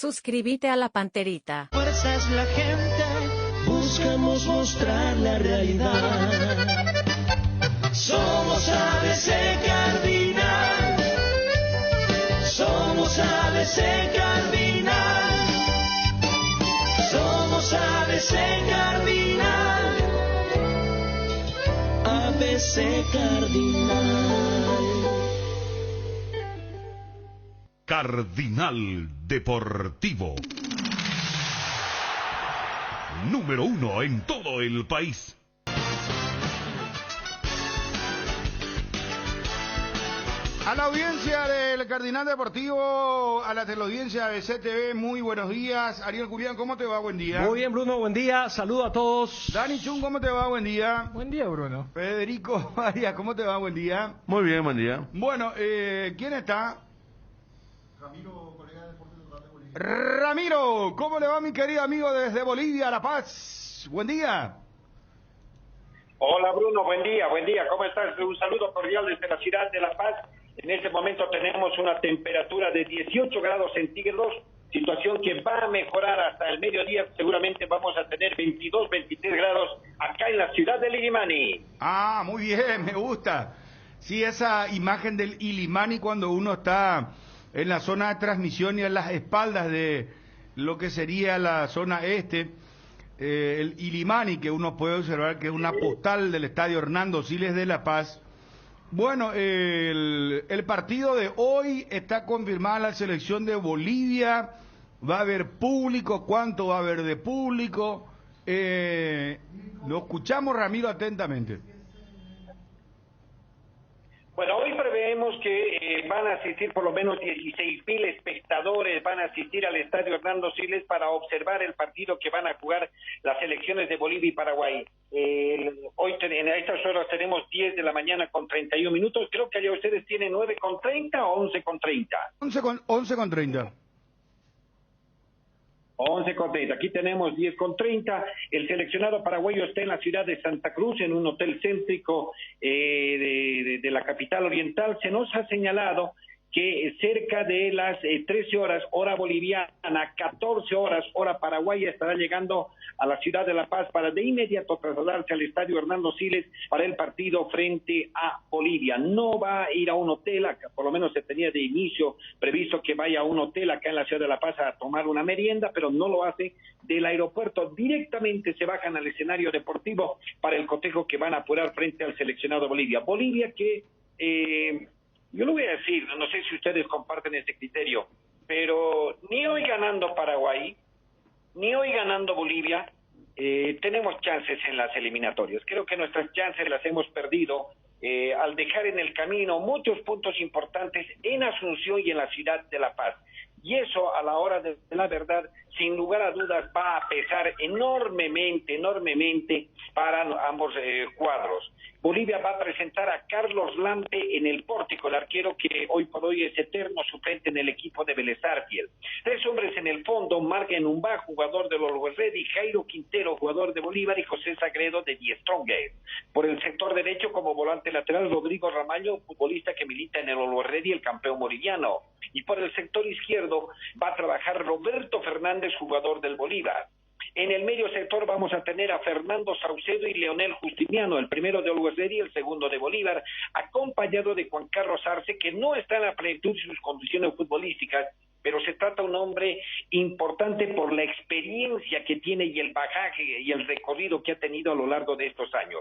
Suscríbete a la Panterita. Fuerza es la gente, buscamos mostrar la realidad. Somos ABC Cardinal. Somos ABC Cardinal. Somos ABC Cardinal. ABC Cardinal. Cardinal Deportivo. Número 1 en todo el país. A la audiencia del Cardinal Deportivo, a la teleaudiencia de CTV, muy buenos días. Ariel Julián, ¿cómo te va? Buen día. Muy bien, Bruno, buen día. Saludo a todos. Dani Chun, ¿cómo te va? Buen día. Buen día, Bruno. Federico Arias, ¿cómo te va? Buen día. Muy bien, buen día. Bueno, ¿quién está? Ramiro, colega de Deportes Total de Bolivia. Ramiro, ¿cómo le va, mi querido amigo desde Bolivia, La Paz? Buen día. Hola, Bruno, buen día, ¿cómo estás? Un saludo cordial desde la ciudad de La Paz. En este momento tenemos una temperatura de 18 grados centígrados, situación que va a mejorar hasta el mediodía. Seguramente vamos a tener 22, 23 grados acá en la ciudad del Illimani. Ah, muy bien, me gusta. Sí, esa imagen del Illimani cuando uno está en la zona de transmisión y a las espaldas de lo que sería la zona este, el Illimani, que uno puede observar que es una postal del estadio Hernando Siles de La Paz. Bueno, el partido de hoy está confirmada la selección de Bolivia. Va a haber público. ¿Cuánto va a haber de público? Lo escuchamos, Ramiro, atentamente. Bueno, hoy preveemos que van a asistir por lo menos 16,000 espectadores, van a asistir al estadio Hernando Siles para observar el partido que van a jugar las selecciones de Bolivia y Paraguay. Hoy en estas horas tenemos 10 de la mañana con 31 minutos, creo que allá ustedes tienen 9:30 o 11:30. 11:30. 11:30, aquí tenemos 10:30. El seleccionado paraguayo está en la ciudad de Santa Cruz, en un hotel céntrico de la capital oriental. Se nos ha señalado que cerca de las 13 horas, hora boliviana, 14 horas, hora paraguaya, estará llegando a la ciudad de La Paz para de inmediato trasladarse al estadio Hernando Siles para el partido frente a Bolivia. No va a ir a un hotel, acá, por lo menos se tenía de inicio previsto que vaya a un hotel acá en la ciudad de La Paz a tomar una merienda, pero no lo hace. Del aeropuerto directamente se bajan al escenario deportivo para el cotejo que van a apurar frente al seleccionado de Bolivia. Bolivia que... yo lo voy a decir, no sé si ustedes comparten este criterio, pero ni hoy ganando Paraguay, ni hoy ganando Bolivia, tenemos chances en las eliminatorias. Creo que nuestras chances las hemos perdido al dejar en el camino muchos puntos importantes en Asunción y en la ciudad de La Paz. Y eso, a la hora de la verdad, sin lugar a dudas, va a pesar enormemente para ambos cuadros. Bolivia va a presentar a Carlos Lampe en el pórtico, el arquero que hoy por hoy es eterno suplente en el equipo de Vélez Sarsfield. 3 hombres en el fondo: Margen Umbá, jugador de los Always Ready, Jairo Quintero, jugador de Bolívar, y José Sagredo de Die Strongest. Por el sector derecho, como volante lateral, Rodrigo Ramallo, futbolista que milita en el Always Ready, el campeón boliviano. Y por el sector izquierdo va a trabajar Roberto Fernández, jugador del Bolívar. En el medio sector vamos a tener a Fernando Saucedo y Leonel Justiniano, el primero de Always Ready y el segundo de Bolívar, acompañado de Juan Carlos Arce, que no está en la plenitud de sus condiciones futbolísticas, pero se trata de un hombre importante por la experiencia que tiene y el bagaje y el recorrido que ha tenido a lo largo de estos años.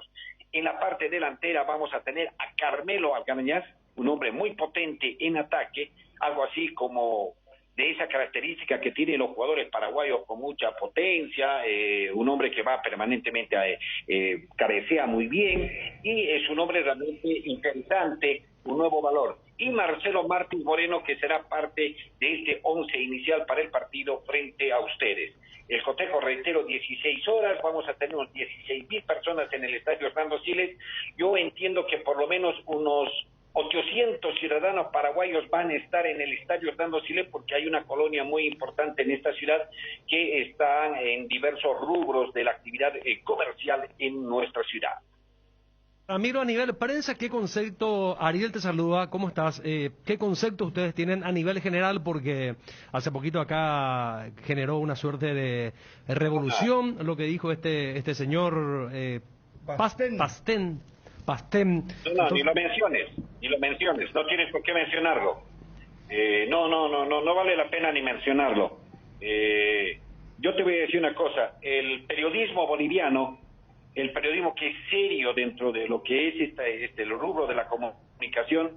En la parte delantera vamos a tener a Carmelo Alcañas, un hombre muy potente en ataque, algo así como de esa característica que tienen los jugadores paraguayos con mucha potencia, un hombre que va permanentemente cabecea muy bien, y es un hombre realmente interesante, un nuevo valor. Y Marcelo Martins Moreno, que será parte de este 11 inicial para el partido frente a ustedes. El cotejo, reitero, 16 horas, vamos a tener unos 16,000 personas en el estadio Hernando Siles. Yo entiendo que por lo menos unos 800 ciudadanos paraguayos van a estar en el estadio Hernando Siles, porque hay una colonia muy importante en esta ciudad que está en diversos rubros de la actividad comercial en nuestra ciudad. Ramiro, a nivel prensa, ¿qué concepto, Ariel te saluda, ¿cómo estás? ¿Qué concepto ustedes tienen a nivel general? Porque hace poquito acá generó una suerte de revolución lo que dijo este señor Pastén. Pastén. No, Entonces, ni lo menciones, no tienes por qué mencionarlo. No vale la pena ni mencionarlo. Yo te voy a decir una cosa, el periodismo boliviano, el periodismo que es serio dentro de lo que es el rubro de la comunicación,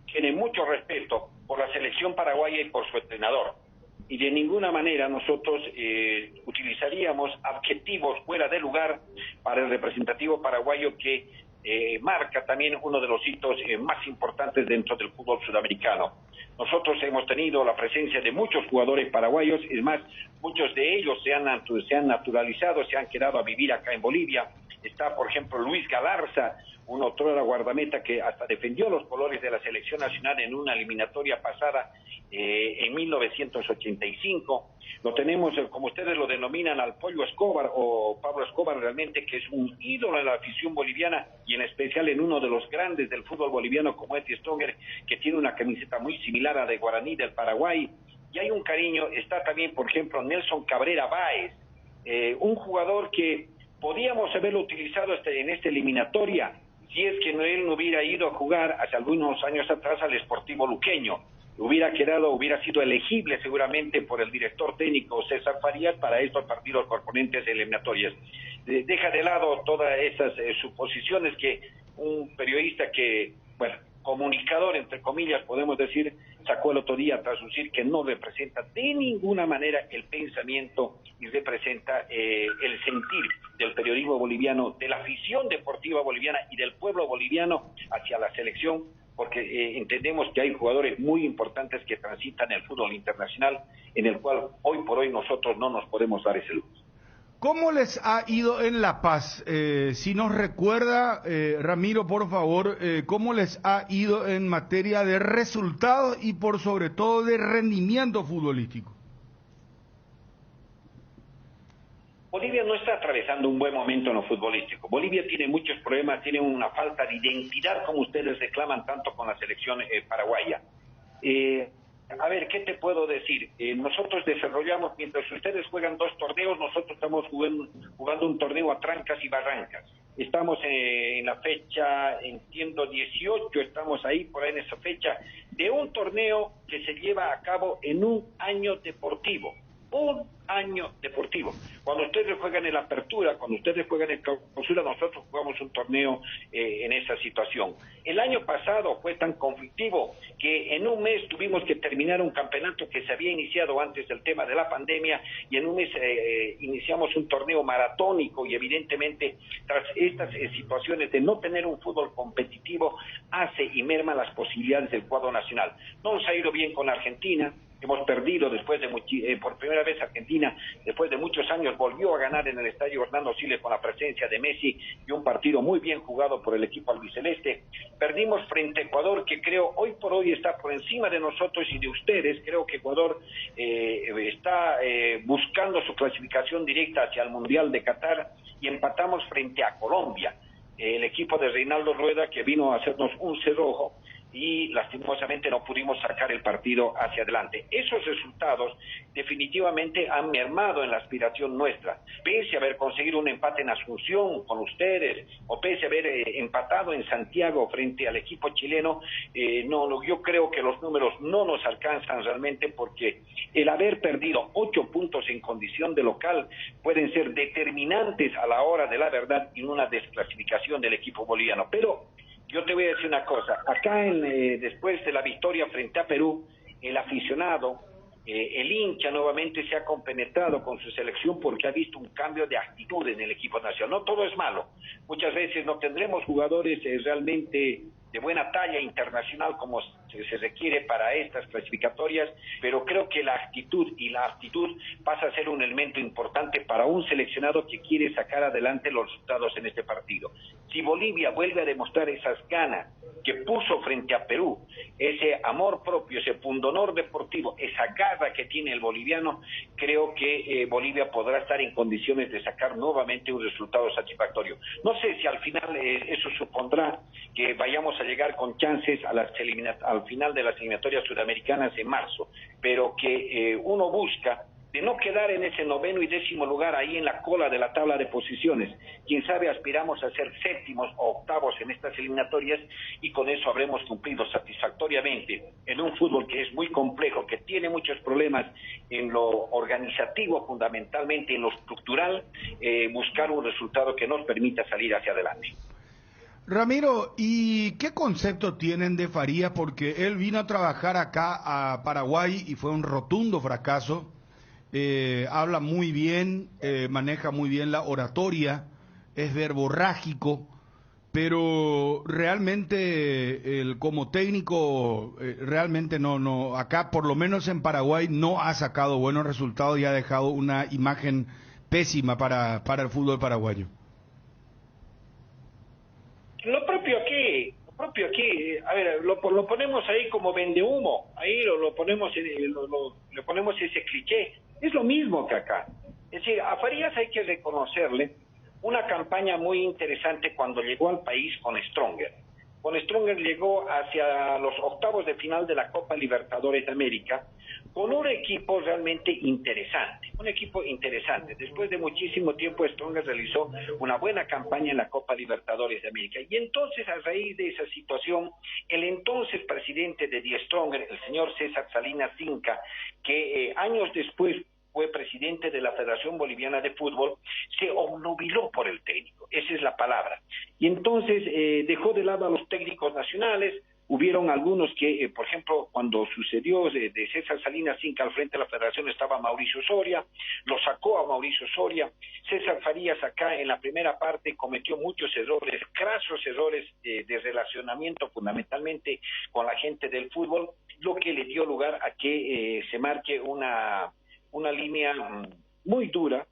tiene mucho respeto por la selección paraguaya y por su entrenador. Y de ninguna manera nosotros utilizaríamos adjetivos fuera de lugar para el representativo paraguayo que marca también uno de los hitos más importantes dentro del fútbol sudamericano. Nosotros hemos tenido la presencia de muchos jugadores paraguayos, es más, muchos de ellos se han naturalizado, se han quedado a vivir acá en Bolivia. Está, por ejemplo, Luis Galarza, un otrora guardameta que hasta defendió los colores de la selección nacional en una eliminatoria pasada en 1985. Lo tenemos, como ustedes lo denominan, al Pollo Escobar o Pablo Escobar, realmente, que es un ídolo de la afición boliviana y en especial en uno de los grandes del fútbol boliviano como Eddie Stronger, que tiene una camiseta muy similar a la de Guaraní del Paraguay. Y hay un cariño, está también, por ejemplo, Nelson Cabrera Báez, un jugador que podíamos haberlo utilizado en esta eliminatoria si es que él no hubiera ido a jugar hace algunos años atrás al Sportivo Luqueño. Hubiera sido elegible seguramente por el director técnico César Farías para estos partidos correspondientes eliminatorias. Deja de lado todas esas suposiciones que un periodista que, bueno, comunicador, entre comillas, podemos decir, sacó el otro día a traslucir que no representa de ninguna manera el pensamiento y representa el sentir del periodismo boliviano, de la afición deportiva boliviana y del pueblo boliviano hacia la selección, porque entendemos que hay jugadores muy importantes que transitan el fútbol internacional, en el cual hoy por hoy nosotros no nos podemos dar ese lujo. ¿Cómo les ha ido en La Paz? Si nos recuerda, Ramiro, por favor, ¿cómo les ha ido en materia de resultados y por sobre todo de rendimiento futbolístico? Bolivia no está atravesando un buen momento en lo futbolístico. Bolivia tiene muchos problemas, tiene una falta de identidad, como ustedes reclaman tanto con la selección paraguaya. A ver, ¿qué te puedo decir? Nosotros desarrollamos, mientras ustedes juegan 2 torneos, nosotros estamos jugando un torneo a trancas y barrancas. Estamos en la fecha, entiendo, 18, estamos ahí, por ahí en esa fecha, de un torneo que se lleva a cabo en un año deportivo. Un año deportivo. Cuando ustedes juegan en la apertura, cuando ustedes juegan en clausura, nosotros jugamos un torneo en esa situación. El año pasado fue tan conflictivo que en un mes tuvimos que terminar un campeonato que se había iniciado antes del tema de la pandemia y en un mes iniciamos un torneo maratónico y evidentemente tras estas situaciones de no tener un fútbol competitivo hace y merma las posibilidades del cuadro nacional. No nos ha ido bien con Argentina. Hemos perdido después de por primera vez Argentina, después de muchos años, volvió a ganar en el estadio Hernando Siles con la presencia de Messi y un partido muy bien jugado por el equipo albiceleste. Perdimos frente a Ecuador, que creo hoy por hoy está por encima de nosotros y de ustedes. Creo que Ecuador está buscando su clasificación directa hacia el Mundial de Qatar, y empatamos frente a Colombia. El equipo de Reinaldo Rueda, que vino a hacernos un cerrojo, y lastimosamente no pudimos sacar el partido hacia adelante. Esos resultados definitivamente han mermado en la aspiración nuestra. Pese a haber conseguido un empate en Asunción con ustedes, o pese a haber empatado en Santiago frente al equipo chileno, yo creo que los números no nos alcanzan realmente, porque el haber perdido 8 puntos en condición de local pueden ser determinantes a la hora de la verdad en una desclasificación del equipo boliviano. Pero yo te voy a decir una cosa, acá después de la victoria frente a Perú, el aficionado, el hincha nuevamente se ha compenetrado con su selección porque ha visto un cambio de actitud en el equipo nacional. No todo es malo, muchas veces no tendremos jugadores realmente de buena talla internacional como se requiere para estas clasificatorias, pero creo que la actitud pasa a ser un elemento importante para un seleccionado que quiere sacar adelante los resultados en este partido. Si Bolivia vuelve a demostrar esas ganas que puso frente a Perú, ese amor propio, ese pundonor deportivo, esa garra que tiene el boliviano, creo que Bolivia podrá estar en condiciones de sacar nuevamente un resultado satisfactorio. No sé si al final eso supondrá que vayamos a llegar con chances a al final de las eliminatorias sudamericanas en marzo, pero que uno busca de no quedar en ese 9º y 10º lugar ahí en la cola de la tabla de posiciones. Quién sabe, aspiramos a ser 7º o 8º en estas eliminatorias y con eso habremos cumplido satisfactoriamente en un fútbol que es muy complejo, que tiene muchos problemas en lo organizativo, fundamentalmente en lo estructural, buscar un resultado que nos permita salir hacia adelante. Ramiro, ¿y qué concepto tienen de Farías? Porque él vino a trabajar acá a Paraguay y fue un rotundo fracaso. Habla muy bien, maneja muy bien la oratoria, es verborrágico, pero realmente él como técnico realmente no, acá por lo menos en Paraguay no ha sacado buenos resultados y ha dejado una imagen pésima para el fútbol paraguayo. Lo propio aquí, a ver, lo ponemos ahí como vende humo, ahí lo ponemos, le ponemos ese cliché. Es lo mismo que acá. Es decir, a Farías hay que reconocerle una campaña muy interesante cuando llegó al país con Stronger. Con Stronger llegó hacia los octavos de final de la Copa Libertadores de América con un equipo realmente interesante, Después de muchísimo tiempo Stronger realizó una buena campaña en la Copa Libertadores de América y entonces a raíz de esa situación el entonces presidente de Die Stronger, el señor César Salinas Cinca, que años después fue presidente de la Federación Boliviana de Fútbol, se obnubiló por el técnico, esa es la palabra. Y entonces dejó de lado a los técnicos nacionales. Hubieron algunos que, por ejemplo, cuando sucedió de César Salinas Cinca al frente de la Federación estaba Mauricio Soria, lo sacó a Mauricio Soria. César Farías acá en la primera parte cometió muchos errores, crasos errores de relacionamiento fundamentalmente con la gente del fútbol, lo que le dio lugar a que se marque una línea muy dura,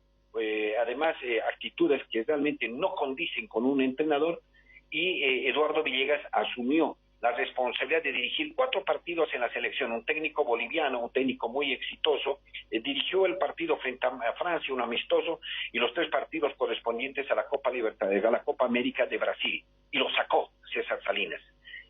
además actitudes que realmente no condicen con un entrenador, y Eduardo Villegas asumió la responsabilidad de dirigir 4 partidos en la selección, un técnico boliviano, un técnico muy exitoso, dirigió el partido frente a Francia, un amistoso, y los 3 partidos correspondientes a la Copa Libertadores, a la Copa América de Brasil, y lo sacó César Salinas.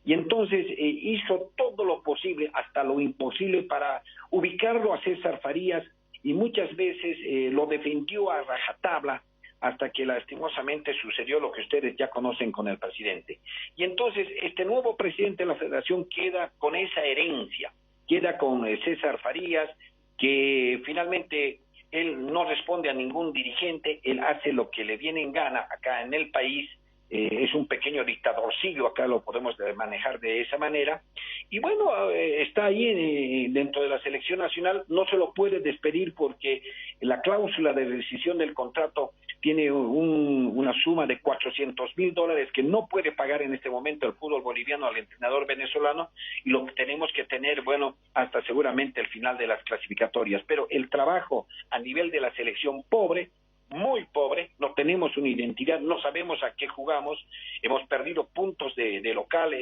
Y entonces hizo todo lo posible, hasta lo imposible, para ubicarlo a César Farías, y muchas veces lo defendió a rajatabla, hasta que lastimosamente sucedió lo que ustedes ya conocen con el presidente. Y entonces este nuevo presidente de la federación queda con esa herencia, queda con César Farías, que finalmente él no responde a ningún dirigente, él hace lo que le viene en gana acá en el país, es un pequeño dictadorcillo, acá lo podemos manejar de esa manera, y bueno, está ahí dentro de la selección nacional, no se lo puede despedir porque la cláusula de rescisión del contrato tiene una suma de $400,000 que no puede pagar en este momento el fútbol boliviano al entrenador venezolano, y lo que tenemos que tener, bueno, hasta seguramente el final de las clasificatorias, pero el trabajo a nivel de la selección pobre, muy pobre, no tenemos una identidad, no sabemos a qué jugamos, hemos perdido puntos de local,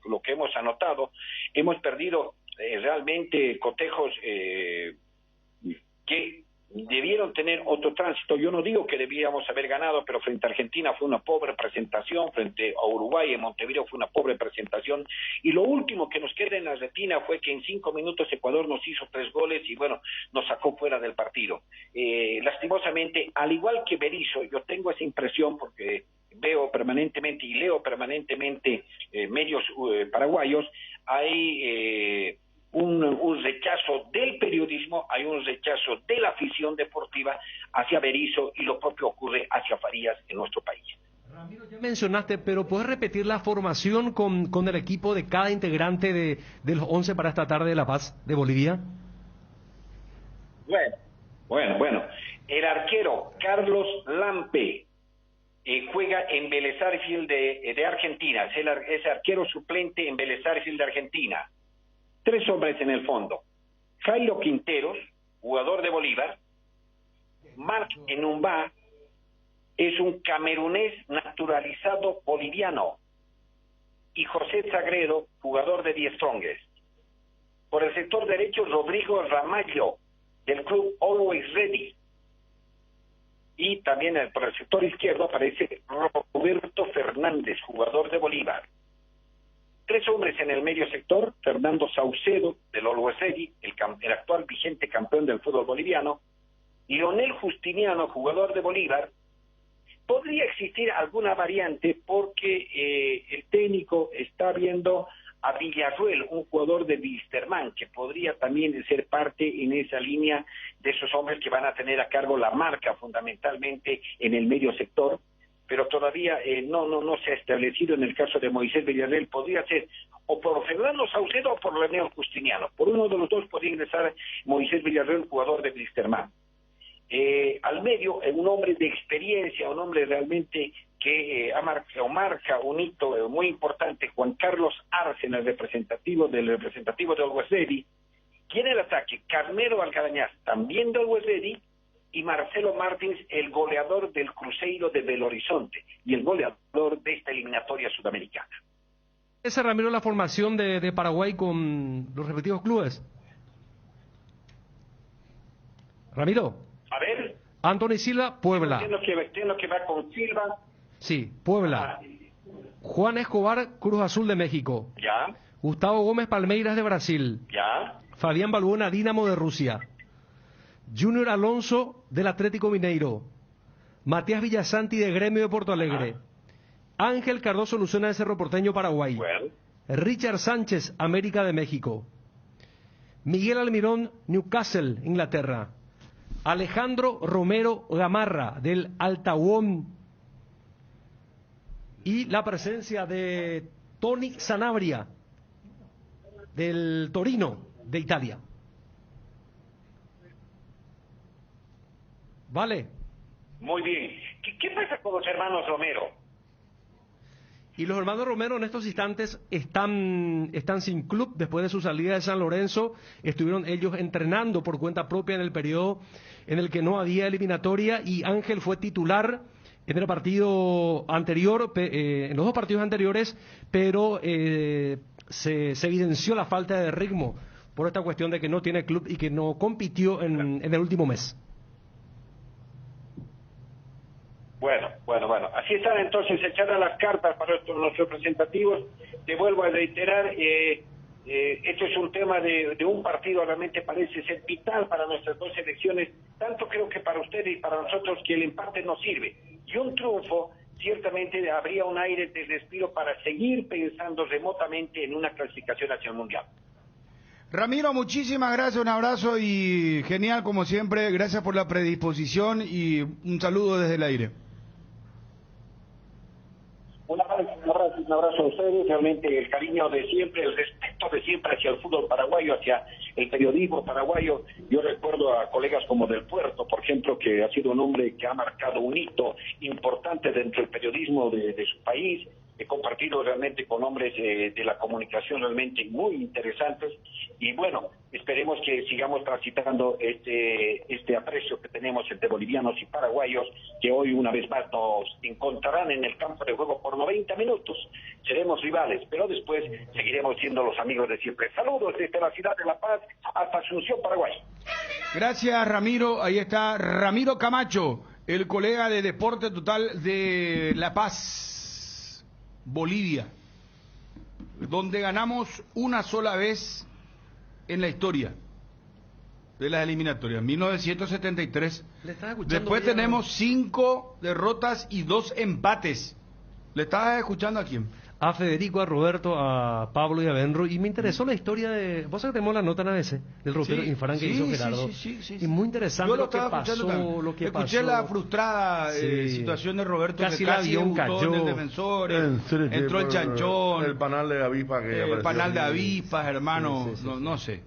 lo que hemos anotado, hemos perdido realmente cotejos que debieron tener otro tránsito. Yo no digo que debíamos haber ganado, pero frente a Argentina fue una pobre presentación, frente a Uruguay en Montevideo fue una pobre presentación, y lo último que nos queda en la retina fue que en 5 minutos Ecuador nos hizo 3 goles y bueno, nos sacó fuera del partido. Lastimosamente, al igual que Berizzo, yo tengo esa impresión porque veo permanentemente y leo permanentemente medios paraguayos, hay un rechazo del periodismo, hay un rechazo de la afición deportiva hacia Berizzo, y lo propio ocurre hacia Farías en nuestro país. Ramiro, ya mencionaste, pero ¿puedes repetir la formación con el equipo de cada integrante de los 11 para esta tarde de La Paz de Bolivia? Bueno. El arquero Carlos Lampe, juega en Vélez Sarsfield de Argentina, es arquero suplente en Vélez Sarsfield de Argentina. 3 hombres en el fondo: Jairo Quinteros, jugador de Bolívar; Marc Enumba, es un camerunés naturalizado boliviano; y José Sagredo, jugador de Die Strongest. Por el sector derecho, Rodrigo Ramallo, del club Always Ready. Y también por el sector izquierdo aparece Roberto Fernández, jugador de Bolívar. 3 hombres en el medio sector: Fernando Saucedo, del Always Ready, el actual vigente campeón del fútbol boliviano; Lionel Justiniano, jugador de Bolívar. Podría existir alguna variante porque el técnico está viendo a Villarruel, un jugador de Wilstermann, que podría también ser parte en esa línea de esos hombres que van a tener a cargo la marca fundamentalmente en el medio sector, pero todavía no se ha establecido. En el caso de Moisés Villarruel podría ser o por Fernando Saucedo o por Leonel Justiniano. Por uno de los dos podría ingresar Moisés Villarruel, jugador de Wilstermann. Al medio, un hombre de experiencia, un hombre realmente que marca un hito muy importante, Juan Carlos Arce, el representativo del Always Ready. Y en el ataque, Carmelo Alcarañaz, también del Always Ready, y Marcelo Martins, el goleador del Cruzeiro de Belo Horizonte y el goleador de esta eliminatoria sudamericana. ¿Esa, Ramiro, la formación de Paraguay con los respectivos clubes? Ramiro. A ver. Anthony Silva, Puebla. Entiendo que va con Silva. Sí, Puebla. Juan Escobar, Cruz Azul de México. Ya. Gustavo Gómez, Palmeiras de Brasil. Ya. Fabián Balbuena, Dinamo de Rusia. Junior Alonso, del Atlético Mineiro. Matías Villasanti, de Gremio de Porto Alegre. Ángel Cardoso Lucena, de Cerro Porteño, Paraguay. Bueno. Richard Sánchez, América de México. Miguel Almirón, Newcastle, Inglaterra. Alejandro Romero Gamarra, del Altauón. Y la presencia de Tony Sanabria, del Torino, de Italia. ¿Vale? Muy bien. ¿Qué pasa con los hermanos Romero? Y los hermanos Romero en estos instantes están sin club después de su salida de San Lorenzo. Estuvieron ellos entrenando por cuenta propia en el periodo en el que no había eliminatoria, y Ángel fue titular en el partido anterior, en los 2 partidos anteriores, pero se evidenció la falta de ritmo por esta cuestión de que no tiene club y que no compitió en el último mes. Bueno. Así están entonces echadas las cartas para los representativos. Te vuelvo a reiterar, esto es un tema de un partido, realmente parece ser vital para nuestras 2 selecciones, tanto creo que para ustedes y para nosotros, que el empate nos sirve. Y un triunfo ciertamente habría un aire de respiro para seguir pensando remotamente en una clasificación hacia el Mundial. Ramiro, muchísimas gracias, un abrazo y genial como siempre, gracias por la predisposición y un saludo desde el aire. Un abrazo a ustedes, realmente el cariño de siempre, el respeto de siempre hacia el fútbol paraguayo, hacia el periodismo paraguayo. Yo recuerdo a colegas como Del Puerto, por ejemplo, que ha sido un hombre que ha marcado un hito importante dentro del periodismo de su país. He compartido realmente con hombres de la comunicación realmente muy interesantes, y bueno, esperemos que sigamos transitando este aprecio que tenemos entre bolivianos y paraguayos, que hoy una vez más nos encontrarán en el campo de juego por 90 minutos. Seremos rivales, pero después seguiremos siendo los amigos de siempre. Saludos desde la ciudad de La Paz hasta Asunción, Paraguay. Gracias, Ramiro. Ahí está Ramiro Camacho, el colega de Deporte Total de La Paz, Bolivia, donde ganamos una sola vez en la historia de las eliminatorias, 1973. Después tenemos 5 derrotas y 2 empates. ¿Le estás escuchando a quién? A Federico, a Roberto, a Pablo y a Benro, y me interesó la historia de... Vos sabés que tenemos la nota en ABC del ropero Infarán que hizo Gerardo. Sí. Y muy interesante lo que pasó, Escuché la frustrada situación de Roberto, casi que el casi avión debutó en cayó. el Defensor, entró el chanchón, el panal de avispas que el panal de avispas, hermano, Sí. no sé.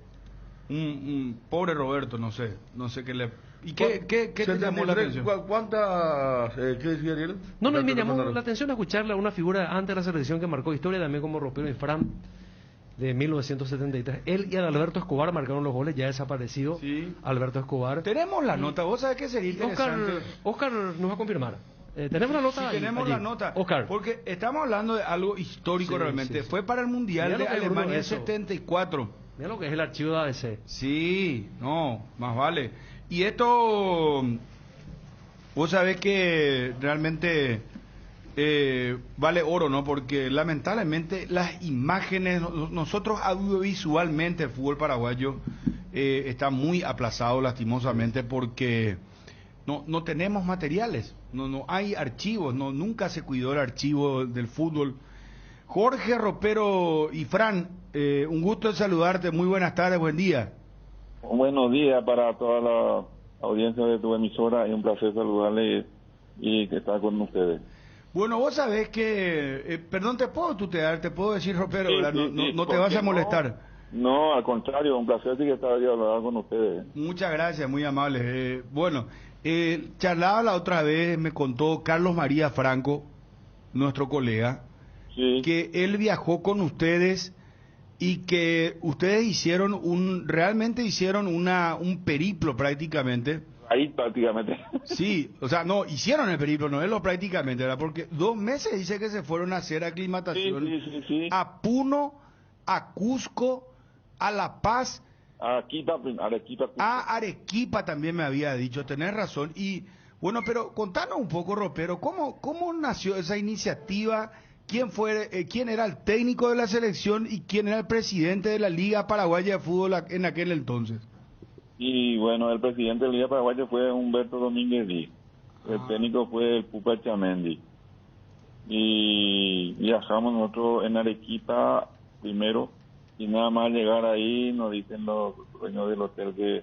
un pobre Roberto, no sé qué le... ¿Y qué te llamó la atención? ¿Cuántas, qué decía Ariel? No, me llamó la atención escucharle a una figura antes de la selección que marcó historia también como ropero y Fran de 1973. Él y Alberto Escobar marcaron los goles, ya desaparecido. Sí. Alberto Escobar. Tenemos la nota, vos sabés que sería interesante. Oscar nos va a confirmar. ¿Tenemos la nota? Sí, tenemos allí. la nota. Oscar. Porque estamos hablando de algo histórico realmente. Sí. Fue para el Mundial de Mirá lo que es, Alemania Bruno, en eso. 74. Mira lo que es el archivo de ABC. Sí, no, más vale. Y esto, vos sabés que realmente vale oro, ¿no? Porque lamentablemente las imágenes, nosotros audiovisualmente el fútbol paraguayo está muy aplazado lastimosamente porque no tenemos materiales, no hay archivos, nunca se cuidó el archivo del fútbol. Jorge Ropero y Fran, un gusto de saludarte, muy buenas tardes, buen día. Buenos días para toda la audiencia de tu emisora y un placer saludarle y que está con ustedes. Bueno, vos sabés que, perdón, te puedo tutear, te puedo decir Ropero, Sí, ¿verdad? sí, No te vas a molestar. No, al contrario, un placer sí que estar aquí hablando con ustedes. Muchas gracias, muy amable. Bueno, charlaba la otra vez, me contó Carlos María Franco, nuestro colega, Sí. que él viajó con ustedes y que ustedes realmente hicieron un periplo prácticamente. Ahí prácticamente. Sí, o sea, no, hicieron el periplo, no es lo prácticamente, ¿verdad? Porque 2 meses dice que se fueron a hacer aclimatación Sí. a Puno, a Cusco, a La Paz, Arequipa. a Arequipa también me había dicho, tenés razón. Y bueno, pero contanos un poco, Ropero, ¿cómo nació esa iniciativa? ¿Quién era el técnico de la selección y quién era el presidente de la Liga Paraguaya de Fútbol en aquel entonces? Y bueno, el presidente de la Liga Paraguaya fue Humberto Domínguez Díaz. El técnico fue el Pupa Chamendi. Y viajamos nosotros en Arequipa primero, y nada más llegar ahí nos dicen los dueños del hotel que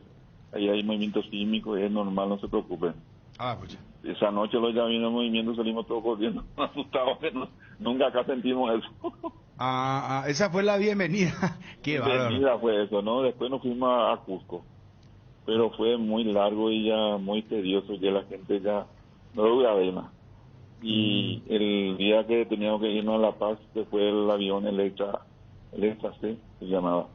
ahí hay movimiento sísmico y es normal, no se preocupen. Pues ya. Esa noche lo ya vino el movimiento, salimos todos corriendo, asustados, que nunca acá sentimos eso. Esa fue la bienvenida. Qué bárbaro. Bienvenida fue eso, ¿no? Después nos fuimos a Cusco, pero fue muy largo y ya muy tedioso, ya la gente ya no lo grabé más. Y el día que teníamos que irnos a La Paz, se fue el avión Electra C, se llamaba,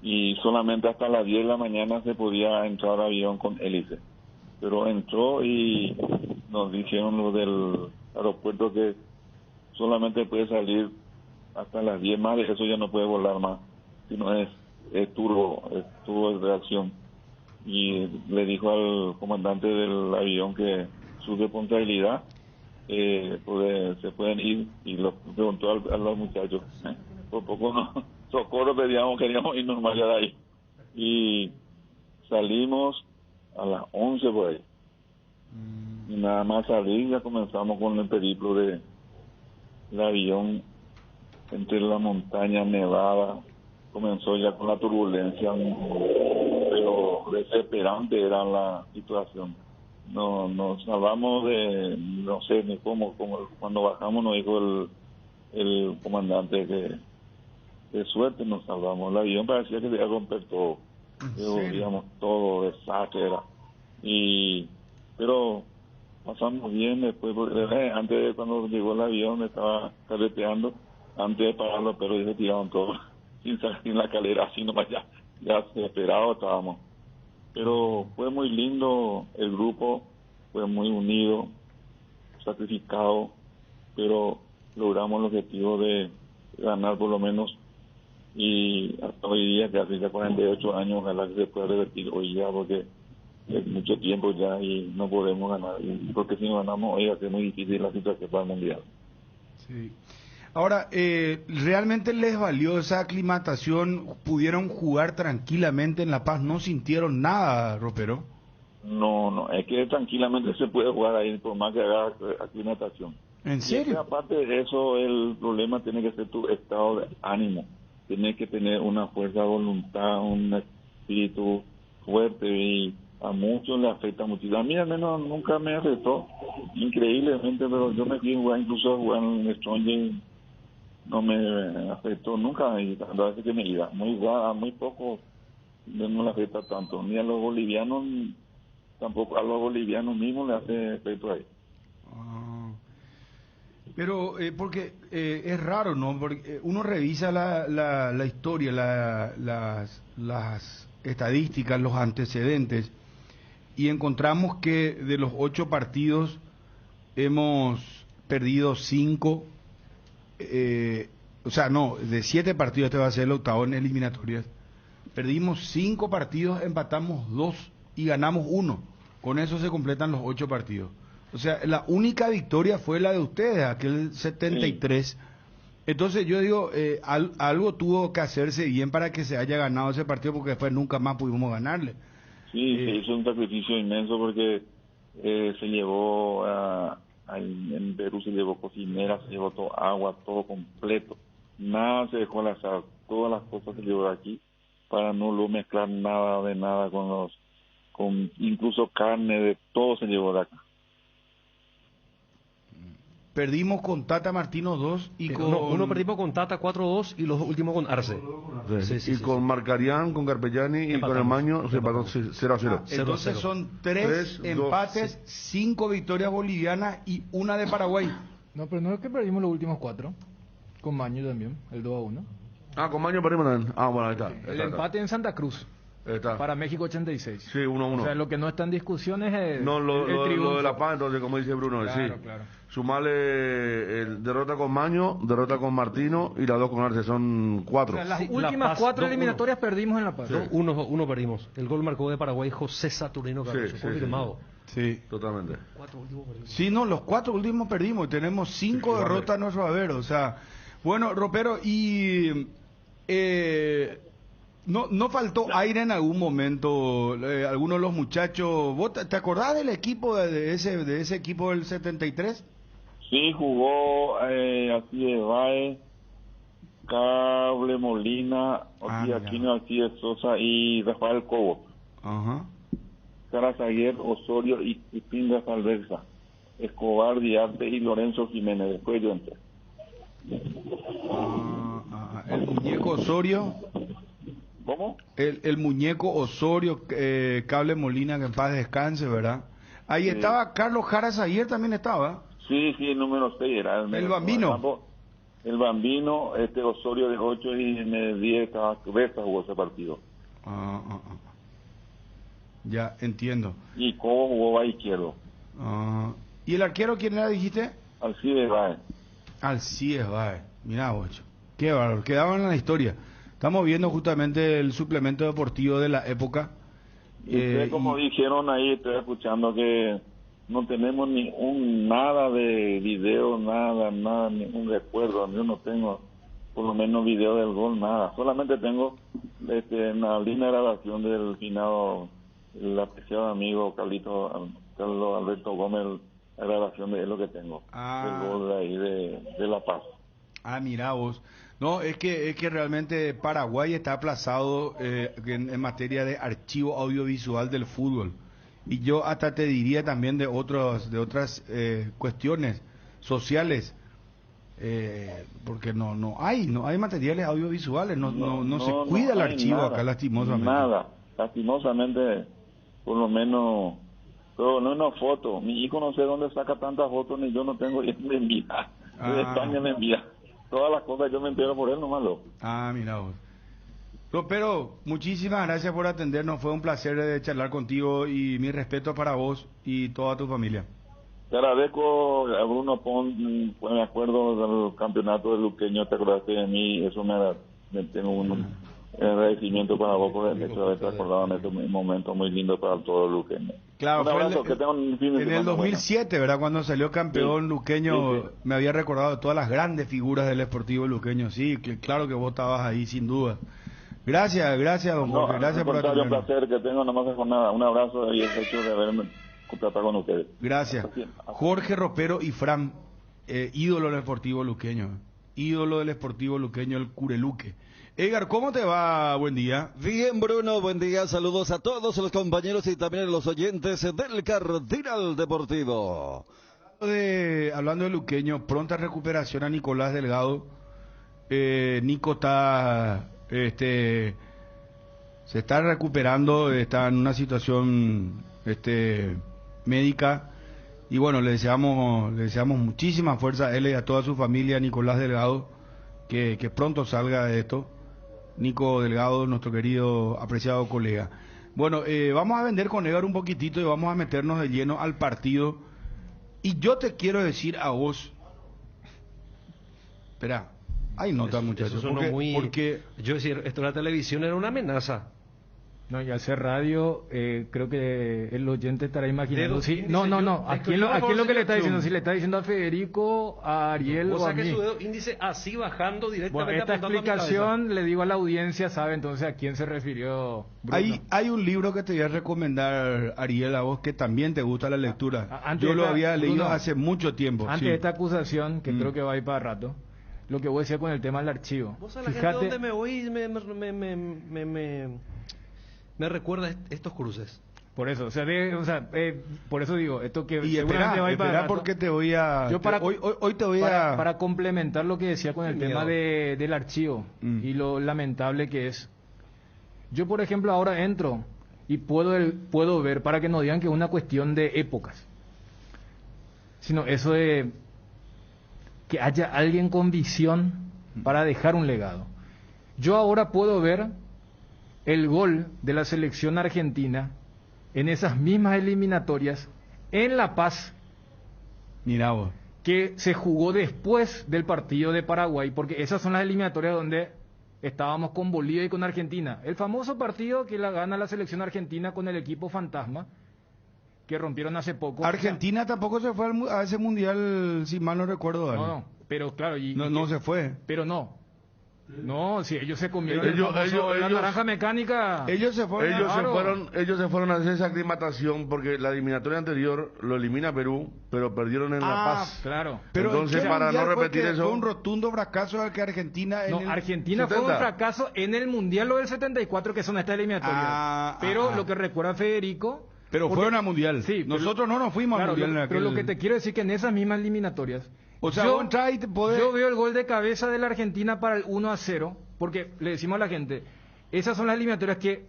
y solamente hasta las 10 de la mañana se podía entrar al avión con hélice. Pero entró y nos dijeron los del aeropuerto que solamente puede salir hasta las 10 más, de eso ya no puede volar más, sino es turbo de reacción. Y le dijo al comandante del avión que su responsabilidad, se pueden ir, y lo preguntó a los muchachos. Por poco socorro queríamos irnos más allá de ahí. Y salimos a las 11 por ahí. Y nada más salir, ya comenzamos con el periplo del avión entre la montaña nevada. Comenzó ya con la turbulencia, pero desesperante era la situación. Nos salvamos de, no sé ni cómo cuando bajamos nos dijo el comandante que de suerte nos salvamos. El avión parecía que se iba a romper todo. Digamos, todo desastre era. Pero pasamos bien después, antes, cuando llegó el avión estaba carreteando, antes de pararlo, pero se tiraron todos sin salir en la calera, así nomás ya desesperados estábamos. Pero fue muy lindo, el grupo fue muy unido, sacrificado, pero logramos el objetivo de ganar por lo menos. Y hasta hoy día, que hace ya 48 años, ojalá que se pueda revertir hoy ya, porque es mucho tiempo ya y no podemos ganar. Porque si no ganamos hoy va a ser muy difícil la situación para el Mundial. Sí. Ahora, ¿realmente les valió esa aclimatación? ¿Pudieron jugar tranquilamente en La Paz? ¿No sintieron nada, Ropero? No, es que tranquilamente se puede jugar ahí, por más que haga aclimatación. ¿En serio? Y aparte de eso, el problema tiene que ser tu estado de ánimo. Tienes que tener una fuerza de voluntad, un espíritu fuerte, y a muchos le afecta mucho. A mí al menos nunca me afectó, increíblemente, pero yo me fui a jugar, incluso a jugar en Stranger, no me afectó nunca, y a veces que me iba, muy poco no le afecta tanto, ni a los bolivianos, tampoco a los bolivianos mismos le hace efecto ahí. Pero porque es raro, ¿no? Porque uno revisa la historia, las estadísticas, los antecedentes, y encontramos que de los 8 partidos hemos perdido 5, o sea, no, de 7 partidos, este va a ser el octavo en eliminatorias. Perdimos 5 partidos, empatamos 2 y ganamos 1. Con eso se completan los 8 partidos. O sea, la única victoria fue la de ustedes, aquel 73. Sí. Entonces yo digo, algo tuvo que hacerse bien para que se haya ganado ese partido, porque después nunca más pudimos ganarle. Sí, se hizo un sacrificio inmenso porque se llevó, en Perú se llevó cocinera, se llevó todo agua, todo completo. Nada se dejó al azar, todas las cosas se llevó de aquí para no lo mezclar nada de nada con incluso carne, de todo se llevó de acá. Perdimos con Tata Martino 2 y con... Uno perdimos con Tata 4-2 y los últimos con Arce. Sí, con Marcarián, con Carpellani y con el Maño se empató 0-0. Entonces son 3 empates, 5 victorias bolivianas y 1 de Paraguay. No, pero no es que perdimos los últimos 4. Con Maño también, el 2-1. Con Maño perdimos también. Bueno, ahí está. El empate en Santa Cruz. Para México 86. Sí, 1-1. O sea, lo que no está en discusión es el lo de La Paz, entonces, como dice Bruno. Claro, sí. claro. Sumarle derrota con Maño, derrota con Martino y las 2 con Arce, son 4. O sea, las últimas 4 eliminatorias perdimos en La Paz. Sí. Uno perdimos. El gol marcó de Paraguay José Saturnino Cardoso, confirmado. Sí, totalmente. 4 últimos perdimos. Sí, no, los 4 últimos perdimos y tenemos 5 derrotas a nuestro haber. O sea, bueno, Ropero, y... No faltó aire en algún momento, algunos de los muchachos. ¿Vos te acordás del equipo de ese equipo del 73? Sí, jugó así de Baez, Cable Molina, Aquino Alcides Sosa y Rafael Cobo. Ajá. Carazaguer, Osorio y Pinga Salversa, Escobar, Diarte y Lorenzo Jiménez. Después yo entré. El muñeco Osorio. ¿Cómo? El muñeco Osorio, Cable Molina, que en paz descanse, ¿verdad? Ahí estaba Carlos Jaras, ayer también estaba. Sí, el número 6 era. El Bambino. El Bambino, Osorio de 8 y en el 10 estaba Berta, jugó ese partido. Ya, entiendo. Y Cobo jugó a izquierdo. ¿Y el arquero quién era, dijiste? Alcides Baez. Alcides Baez, mirá, bocho. Qué valor, quedaban en la historia. Estamos viendo justamente el suplemento deportivo de la época. Ustedes, como dijeron ahí, estoy escuchando que no tenemos ni nada de video, nada, ningún recuerdo. Yo no tengo, por lo menos, video del gol, nada. Solamente tengo una linda grabación del finado, el apreciado amigo Carlos Alberto Gómez, la grabación de él, lo que tengo. El gol de ahí de La Paz. Mirá vos. No, es que realmente Paraguay está aplazado en materia de archivo audiovisual del fútbol. Y yo hasta te diría también de otras cuestiones sociales, porque no hay materiales audiovisuales, no se cuida el archivo acá, lastimosamente. Nada, lastimosamente, por lo menos, pero no una foto. Mi hijo no sé dónde saca tantas fotos, ni yo no tengo, y me envía, de España me envía. Todas las cosas yo me entero por él, nomás loco. Mira vos. Pero muchísimas gracias por atendernos, fue un placer charlar contigo y mi respeto para vos y toda tu familia. Te agradezco, a Bruno Pon, me acuerdo del campeonato de Luqueño, te acordaste de mí, eso me tengo un agradecimiento para vos por el hecho de haberte acordado en este momento muy lindo para todo el Luqueño. Claro, un abrazo, que tengan un fin de en el 2007, bueno. ¿Verdad? Cuando salió campeón Luqueño, me había recordado de todas las grandes figuras del Sportivo Luqueño. Sí, claro que vos estabas ahí, sin duda. Gracias, don Jorge, gracias por atendernos. Un placer que tengo, nomás con nada. Un abrazo y el hecho de haberme contratado con ustedes. Gracias. Jorge Ropero y Fran, ídolo del Sportivo Luqueño. Ídolo del Sportivo Luqueño, el Cureluque. Edgar, ¿cómo te va? Buen día. Bien, Bruno, buen día. Saludos a todos los compañeros y también a los oyentes del Cardinal Deportivo. Hablando de Luqueño, pronta recuperación a Nicolás Delgado. Nico está se está recuperando, está en una situación médica. Y bueno, le deseamos muchísima fuerza a él y a toda su familia, Nicolás Delgado, que pronto salga de esto. Nico Delgado, nuestro querido, apreciado colega. Bueno, vamos a vender con Edgar un poquitito y vamos a meternos de lleno al partido. Y yo te quiero decir a vos, espera, hay nota, muchachos. Eso sonó porque yo decir, esto de la televisión era una amenaza. No, y hacer radio, creo que el oyente estará imaginando. Sí, no. Aquí es lo que le está diciendo. Si le está diciendo a Federico, a Ariel o a mí. que su dedo índice así bajando directamente. Bueno, esta explicación le digo a la audiencia, sabe entonces a quién se refirió Bruno. Hay un libro que te voy a recomendar, Ariel, a vos que también te gusta la lectura. Yo lo había leído hace mucho tiempo. Antes de esta acusación, que creo que va a ir para rato, lo que voy a decir con el tema del archivo. Vos sabés, la gente donde me voy me recuerda estos cruces. Por eso, por eso digo, esto que y espera porque te voy a... hoy te voy a... Para complementar lo que decía con el tema del archivo y lo lamentable que es. Yo, por ejemplo, ahora entro y puedo ver, para que no digan que es una cuestión de épocas, sino eso de que haya alguien con visión para dejar un legado. Yo ahora puedo ver el gol de la selección argentina en esas mismas eliminatorias en La Paz. Mira vos. Que se jugó después del partido de Paraguay, porque esas son las eliminatorias donde estábamos con Bolivia y con Argentina. El famoso partido que la gana la selección argentina con el equipo fantasma, que rompieron hace poco. Argentina tampoco se fue a ese mundial, si mal no recuerdo. No, pero claro. No se fue. Pero no, si ellos se comieron la naranja mecánica. Ellos se fueron a hacer esa aclimatación porque la eliminatoria anterior lo elimina Perú, pero perdieron en La Paz. Claro. Pero entonces, para no repetir eso, fue un rotundo fracaso al que Argentina Argentina 70. Fue un fracaso en el Mundial del 74, que son estas eliminatorias. Pero lo que recuerda Federico, pero fueron a Mundial. Sí, nosotros no nos fuimos a Mundial. Pero lo que te quiero decir que en esas mismas eliminatorias, o sea, yo veo el gol de cabeza de la Argentina para el 1-0, porque le decimos a la gente, esas son las eliminatorias que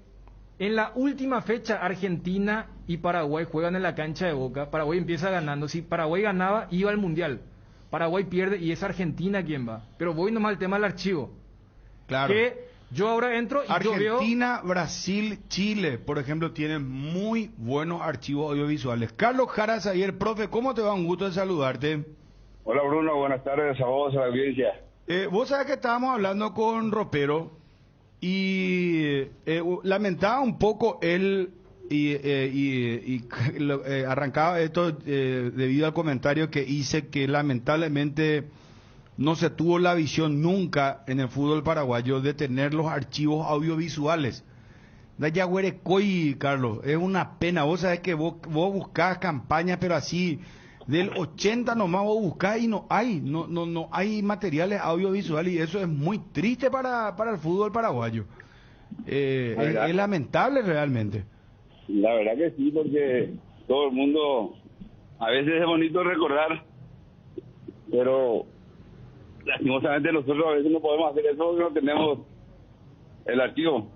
en la última fecha Argentina y Paraguay juegan en la cancha de Boca. Paraguay empieza ganando. Si Paraguay ganaba, iba al Mundial. Paraguay pierde y es Argentina quien va. Pero voy nomás al tema del archivo. Claro. Que yo ahora entro y Argentina, Brasil, Chile, por ejemplo, tienen muy buenos archivos audiovisuales. Carlos Jara Zayer, profe, ¿cómo te va? Un gusto de saludarte. Hola Bruno, buenas tardes a vos, a la audiencia. Vos sabés que estábamos hablando con Ropero y lamentaba un poco él y arrancaba esto debido al comentario que hice que lamentablemente no se tuvo la visión nunca en el fútbol paraguayo de tener los archivos audiovisuales. Dayaguerecoy, Carlos, es una pena. Vos sabés que vos buscás campañas, pero así del 80 nomás vos buscás y no hay materiales audiovisuales, y eso es muy triste para el fútbol paraguayo. Es lamentable realmente. La verdad que sí, porque todo el mundo, a veces es bonito recordar, pero lastimosamente nosotros a veces no podemos hacer eso porque no tenemos el archivo.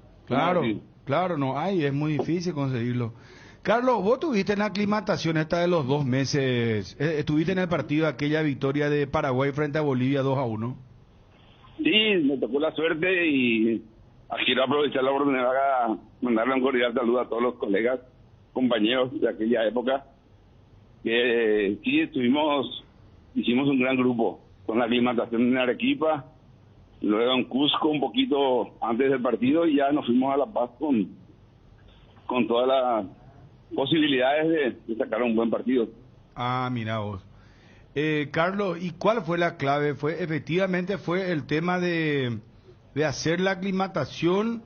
Claro, no hay, es muy difícil conseguirlo. Carlos, vos tuviste en la aclimatación esta de los 2 meses, estuviste en el partido de aquella victoria de Paraguay frente a Bolivia 2-1. Sí, me tocó la suerte y quiero aprovechar la oportunidad para mandarle un cordial saludo a todos los colegas, compañeros de aquella época, que sí hicimos un gran grupo, con la aclimatación en Arequipa, luego en Cusco un poquito antes del partido y ya nos fuimos a La Paz con todas las posibilidades de sacar un buen partido. Mira vos. Carlos, ¿y cuál fue la clave? Efectivamente fue el tema de hacer la aclimatación,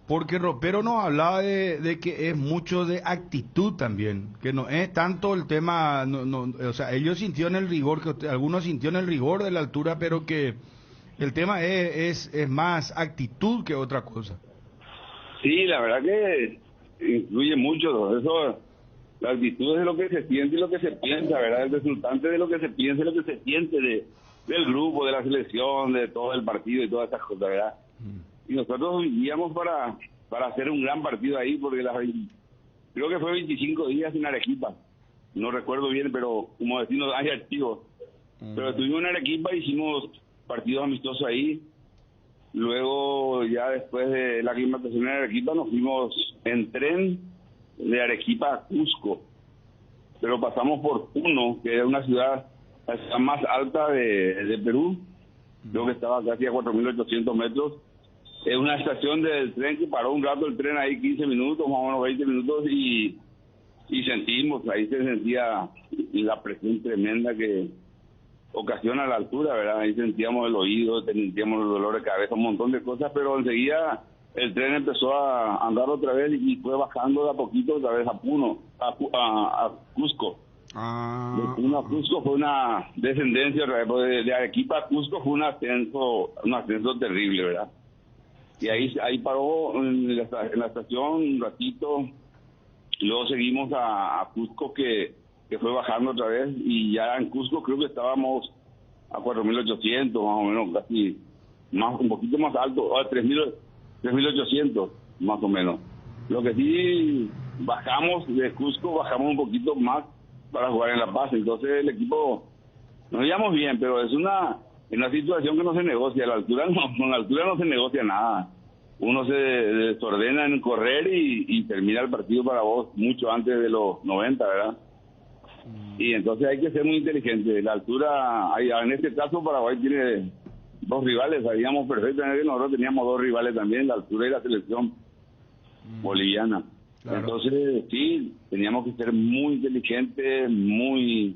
porque Ropero nos hablaba de que es mucho de actitud también, que no es tanto el tema, o sea, ellos sintieron el rigor, algunos sintieron el rigor de la altura, pero que el tema es más actitud que otra cosa. Sí, la verdad que influye mucho eso. La actitud es lo que se siente y lo que se piensa, ¿verdad? El resultante de lo que se piensa y lo que se siente del grupo, de la selección, de todo el partido y todas esas cosas, ¿verdad? Y nosotros vivíamos para para hacer un gran partido ahí, porque creo que fue 25 días en Arequipa. No recuerdo bien, pero como decimos, hay archivos. Pero estuvimos en Arequipa, hicimos partidos amistosos ahí. Luego, ya después de la aclimatación en Arequipa, nos fuimos en tren de Arequipa a Cusco. Pero pasamos por Puno, que es una ciudad más alta de Perú. Creo que estaba casi a 4.800 metros. Es una estación del tren que paró un rato el tren ahí, 15 minutos, más o menos 20 minutos, y sentimos, ahí se sentía la presión tremenda que ocasiona la altura, ¿verdad? Ahí sentíamos el oído, sentíamos el dolor de cabeza, un montón de cosas, pero enseguida el tren empezó a andar otra vez y fue bajando de a poquito otra vez a Puno, a Cusco. De Puno a Cusco fue una descendencia, de Arequipa a Cusco fue un ascenso terrible, ¿verdad? Y ahí paró en la estación un ratito, luego seguimos a Cusco que fue bajando otra vez, y ya en Cusco creo que estábamos a 4.800 más o menos, casi un poquito más alto, a 3.800 más o menos. Lo que sí bajamos de Cusco, bajamos un poquito más para jugar en La Paz, entonces el equipo nos llevamos bien, pero es una situación que no se negocia, con la altura no se negocia nada. Uno se desordena en correr y termina el partido para vos mucho antes de los 90, ¿verdad? Y entonces hay que ser muy inteligente. La altura, en este caso Paraguay tiene dos rivales, sabíamos perfectamente que nosotros teníamos dos rivales también, la altura y la selección boliviana. Claro. Entonces sí, teníamos que ser muy inteligentes, muy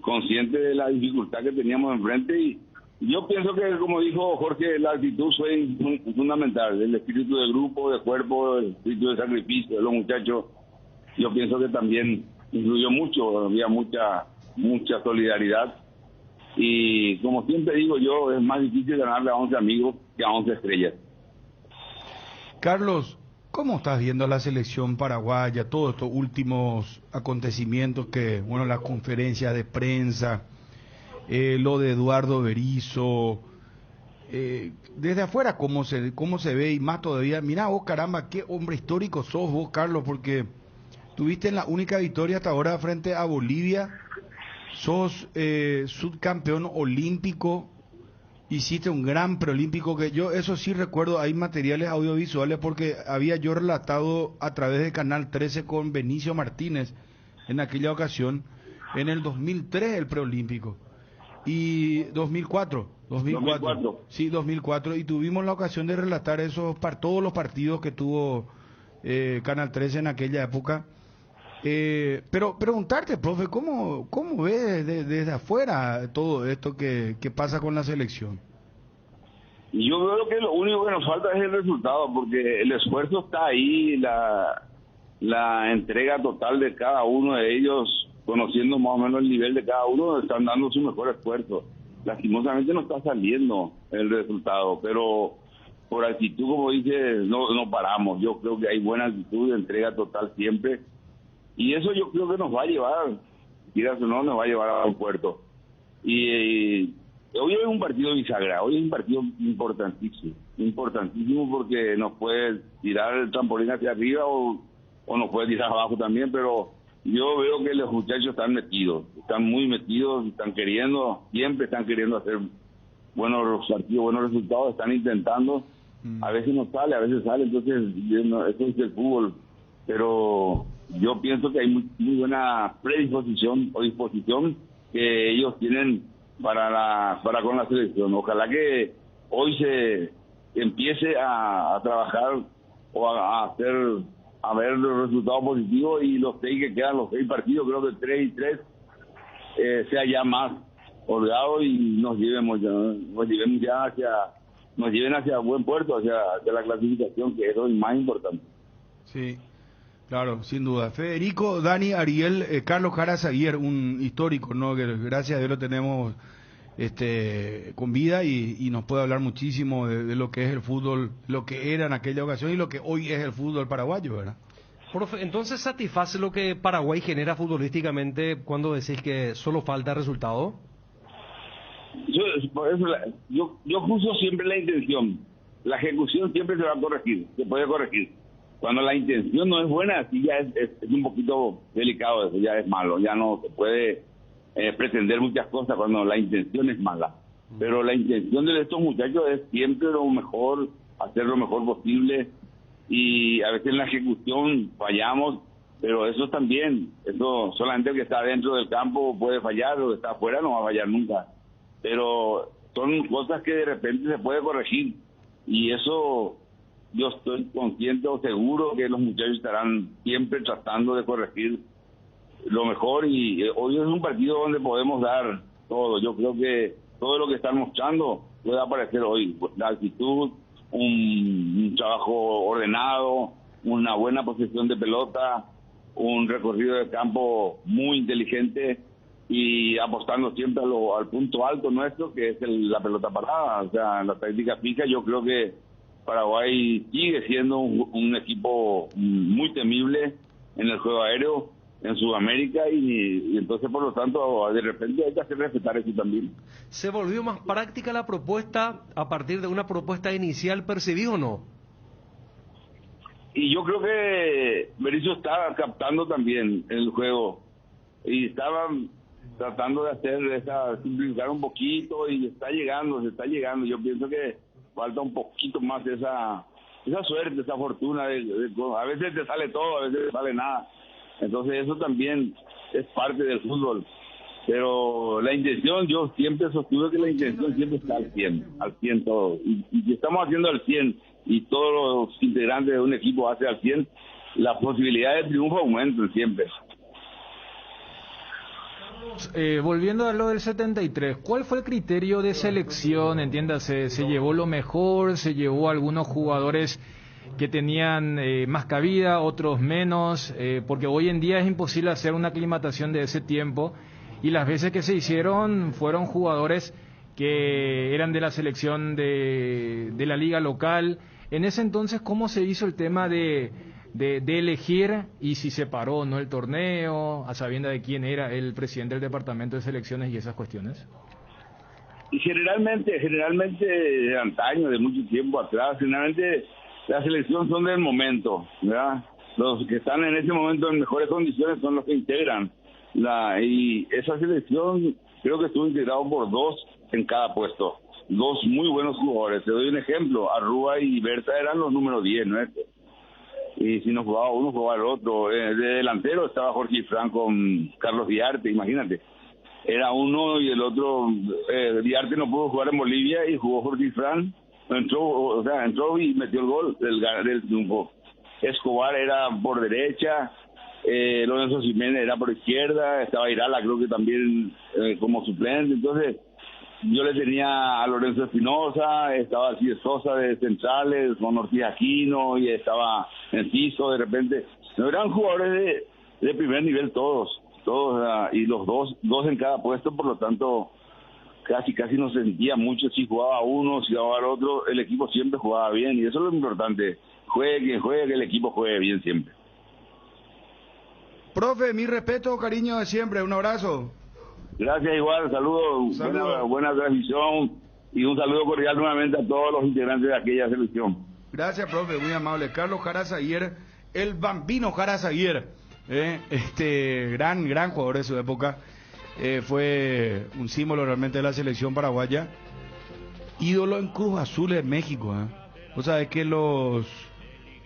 conscientes de la dificultad que teníamos enfrente, y yo pienso que, como dijo Jorge, la actitud fue fundamental, el espíritu de grupo, de cuerpo, el espíritu de sacrificio de los muchachos. Yo pienso que también influyó mucho, había mucha solidaridad, y como siempre digo yo, es más difícil ganarle a 11 amigos que a 11 estrellas. Carlos, ¿cómo estás viendo la selección paraguaya, todos estos últimos acontecimientos que, bueno, las conferencias de prensa, lo de Eduardo Berizzo, desde afuera cómo se ve, y más todavía, mirá vos, caramba, qué hombre histórico sos vos, Carlos, porque tuviste la única victoria hasta ahora frente a Bolivia, sos subcampeón olímpico, hiciste un gran preolímpico, que yo eso sí recuerdo, hay materiales audiovisuales porque había yo relatado a través de Canal 13 con Benicio Martínez en aquella ocasión, en el 2003 el preolímpico, y 2004, sí, 2004, y tuvimos la ocasión de relatar todos los partidos que tuvo Canal 13 en aquella época. Pero preguntarte, profe, ¿cómo ves desde afuera todo esto que pasa con la selección? Yo creo que lo único que nos falta es el resultado, porque el esfuerzo está ahí, la entrega total de cada uno de ellos, conociendo más o menos el nivel de cada uno, están dando su mejor esfuerzo. Lastimosamente no está saliendo el resultado, pero por actitud, como dice, no paramos. Yo creo que hay buena actitud de entrega total siempre, y eso yo creo que nos va a llevar, quieras o no, nos va a llevar a un puerto. Y hoy es un partido bisagra, hoy es un partido importantísimo porque nos puede tirar el trampolín hacia arriba o nos puede tirar abajo también, pero yo veo que los muchachos están muy metidos, siempre están queriendo hacer buenos partidos, buenos resultados, están intentando, a veces no sale, a veces sale, entonces eso es el fútbol, pero yo pienso que hay muy buena predisposición o disposición que ellos tienen para con la selección. Ojalá que hoy se empiece a trabajar o a ver los resultados positivos, y los 6 que quedan, los 6 partidos, creo que 3 y 3 sea ya más holgado y nos lleven hacia buen puerto, hacia la clasificación, que es lo más importante. Sí, claro, sin duda. Federico, Dani, Ariel, Carlos Jara Zaguier, un histórico, ¿no? Que gracias a Dios lo tenemos con vida y nos puede hablar muchísimo de lo que es el fútbol, lo que era en aquella ocasión y lo que hoy es el fútbol paraguayo, ¿verdad? Profe, entonces ¿satisface lo que Paraguay genera futbolísticamente cuando decís que solo falta resultado? Yo juzgo siempre la intención la ejecución siempre se va a corregir, se puede corregir. Cuando la intención no es buena, sí ya es un poquito delicado, eso ya es malo, ya no se puede pretender muchas cosas cuando la intención es mala. Pero la intención de estos muchachos es siempre lo mejor, hacer lo mejor posible, y a veces en la ejecución fallamos, pero eso también, eso solamente el que está dentro del campo puede fallar, o que está afuera no va a fallar nunca. Pero son cosas que de repente se puede corregir, y eso yo estoy consciente o seguro que los muchachos estarán siempre tratando de corregir lo mejor, y hoy es un partido donde podemos dar todo. Yo creo que todo lo que están mostrando puede aparecer hoy, la actitud, un trabajo ordenado, una buena posesión de pelota, un recorrido de campo muy inteligente y apostando siempre al punto alto nuestro, que es la pelota parada. O sea, en la táctica fija yo creo que Paraguay sigue siendo un equipo muy temible en el juego aéreo en Sudamérica, y entonces por lo tanto de repente hay que hacer respetar eso también. ¿Se volvió más práctica la propuesta a partir de una propuesta inicial percibida o no? Y yo creo que Berizzo estaba captando también el juego y estaba tratando de simplificar un poquito, y se está llegando. Yo pienso que falta un poquito más esa suerte, esa fortuna a veces te sale todo, a veces te sale nada. Entonces eso también es parte del fútbol. Pero la intención, yo siempre sostuve que la intención siempre está al 100 todo. Y si estamos haciendo al 100 y todos los integrantes de un equipo hacen al 100, las posibilidades de triunfo aumentan siempre. Volviendo a lo del 73, ¿cuál fue el criterio de selección? Entiéndase, ¿se llevó lo mejor? ¿Se llevó algunos jugadores que tenían más cabida, otros menos? Porque hoy en día es imposible hacer una aclimatación de ese tiempo, y las veces que se hicieron fueron jugadores que eran de la selección de la liga local. En ese entonces, ¿cómo se hizo el tema de elegir y si se paró o no el torneo, a sabienda de quién era el presidente del departamento de selecciones y esas cuestiones? Y generalmente de antaño, de mucho tiempo atrás, generalmente las selecciones son del momento, ¿verdad? Los que están en ese momento en mejores condiciones son los que integran. Y esa selección creo que estuvo integrado por 2 en cada puesto, 2 muy buenos jugadores. Te doy un ejemplo, Arrua y Berta eran los números 10, ¿no? Y si no jugaba uno, jugaba el otro. De delantero estaba Jorge Fran con Carlos Diarte, imagínate. Era uno y el otro. Diarte no pudo jugar en Bolivia y jugó Jorge Fran. Entró y metió el gol del triunfo. Escobar era por derecha, Lorenzo Jiménez era por izquierda, estaba Irala creo que también como suplente. Entonces yo le tenía a Lorenzo Espinosa, estaba así Sosa de centrales, con Ortiz Aquino, y estaba Enciso. De repente no eran jugadores de primer nivel todos, y los dos en cada puesto, por lo tanto casi no se sentía mucho si jugaba uno, si jugaba el otro. El equipo siempre jugaba bien, y eso es lo importante. Juegue quien juegue, que el equipo juegue bien siempre. Profe, mi respeto, cariño de siempre, un abrazo. Gracias, igual, saludos. Buena transmisión, y un saludo cordial nuevamente a todos los integrantes de aquella selección. Gracias, profe, muy amable. Carlos Jara Zaguier, el bambino Jara Zaguier, gran jugador de su época. Fue un símbolo realmente de la selección paraguaya, ídolo en Cruz Azul en México. Vos sabés que los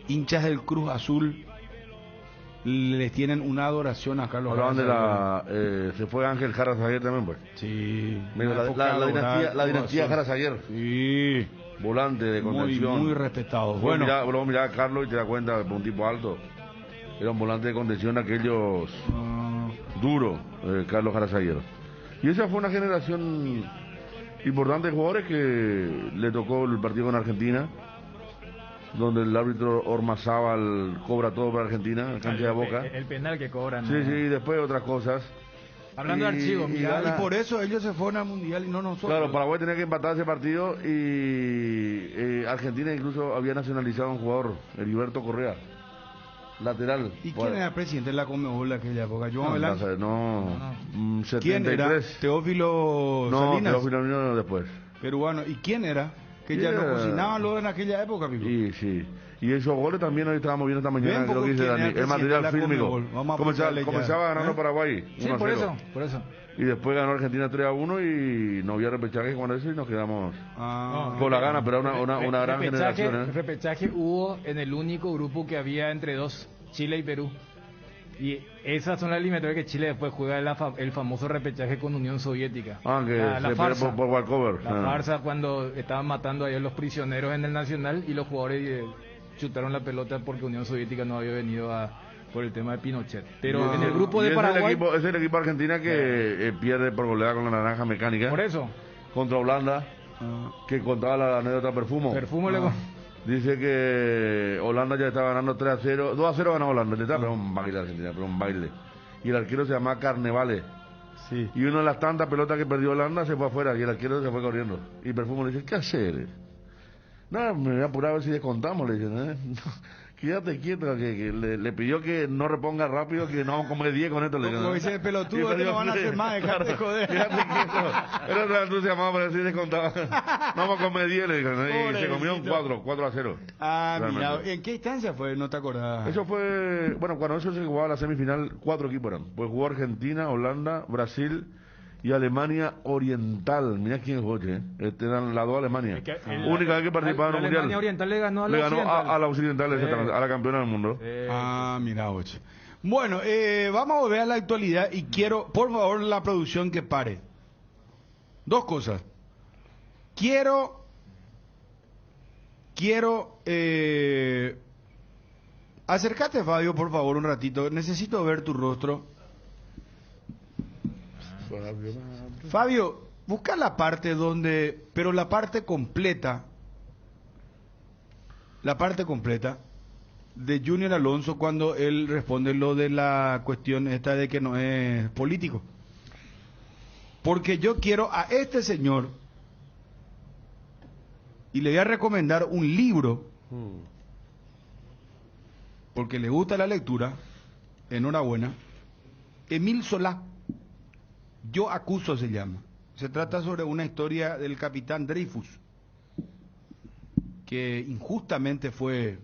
hinchas del Cruz Azul les tienen una adoración a Carlos Jara. Se fue Ángel Jara Zaguier también, pues. Sí. La dinastía Jara Zaguier. Sí. Volante de contención. Muy respetado. Bueno, mirá a Carlos y te das cuenta, un tipo alto. Era un volante de contención aquellos duro, Carlos Jara Zaguier. Y esa fue una generación importante de jugadores que le tocó el partido con Argentina, donde el árbitro Ormazábal cobra todo para Argentina, cancha de Boca. El penal que cobran. Sí, y después otras cosas. Hablando de archivos, y por eso ellos se fueron al Mundial y no nosotros. Claro, Paraguay tenía que empatar ese partido, y Argentina incluso había nacionalizado a un jugador, Heriberto Correa, lateral. ¿Y quién era el presidente de la Conmebol de aquella época? No. 73. ¿Quién era? ¿Teófilo Salinas? No, Salinas. Teófilo Salinas después. Peruano. ¿Y quién era? que ya no cocinaban luego en aquella época, Pipo. Y sí. Y esos goles también hoy estábamos viendo esta mañana, creo que dice Dani, el material fílmico. Comenzaba ganando Paraguay. Sí, por eso. Y después ganó Argentina 3-1 y no había repechaje con eso y nos quedamos con la gana, pero una gran generación. El repechaje hubo en el único grupo que había entre dos, Chile y Perú. Y esas son las eliminatorias que Chile después juega el famoso repechaje con Unión Soviética. Que la farsa. por walkover. La farsa cuando estaban matando a los prisioneros en el Nacional y los jugadores chutaron la pelota porque Unión Soviética no había venido por el tema de Pinochet. Pero en el grupo de Paraguay... Es el equipo Argentina que pierde por goleada con la naranja mecánica. Por eso. Contra Holanda, que contaba la anécdota Perfumo. Dice que Holanda ya estaba ganando 3-0. 2-0 ganó Holanda. Pero un baile Argentina, pero un baile. Y el arquero se llama Carnevale. Sí. Y una de las tantas pelotas que perdió Holanda se fue afuera y el arquero se fue corriendo. Y Perfumo le dice, ¿qué hacer? No, me voy a apurar a ver si descontamos, le dicen, quédate quieto, que le pidió que no reponga rápido, que no vamos a comer 10 con esto. Como dice el pelotudo, que no van a hacer más, dejate joder. Quédate quieto. Era otra entusiasmado para decir descontaba. No vamos a comer 10, le dijeron, y se comió un 4-0. Mira, ¿en qué instancia fue? No te acordás. Eso fue, cuando eso se jugaba la semifinal, 4 equipos eran. Pues jugó Argentina, Holanda, Brasil y Alemania Oriental. Mira quién jugó, eran las dos Alemania. Única vez que participaba en un mundial. Alemania Oriental le ganó a la Occidental, a la campeona del mundo. Mira, oye. Bueno, vamos a volver a la actualidad y quiero, por favor, la producción que pare. Dos cosas. Quiero acércate, Fabio, por favor, un ratito. Necesito ver tu rostro. Fabio, busca la parte pero la parte completa de Junior Alonso cuando él responde lo de la cuestión esta de que no es político. Porque yo quiero a este señor y le voy a recomendar un libro porque le gusta la lectura. Enhorabuena. Emil Solá. Yo acuso se llama. Se trata sobre una historia del capitán Dreyfus, que injustamente fue...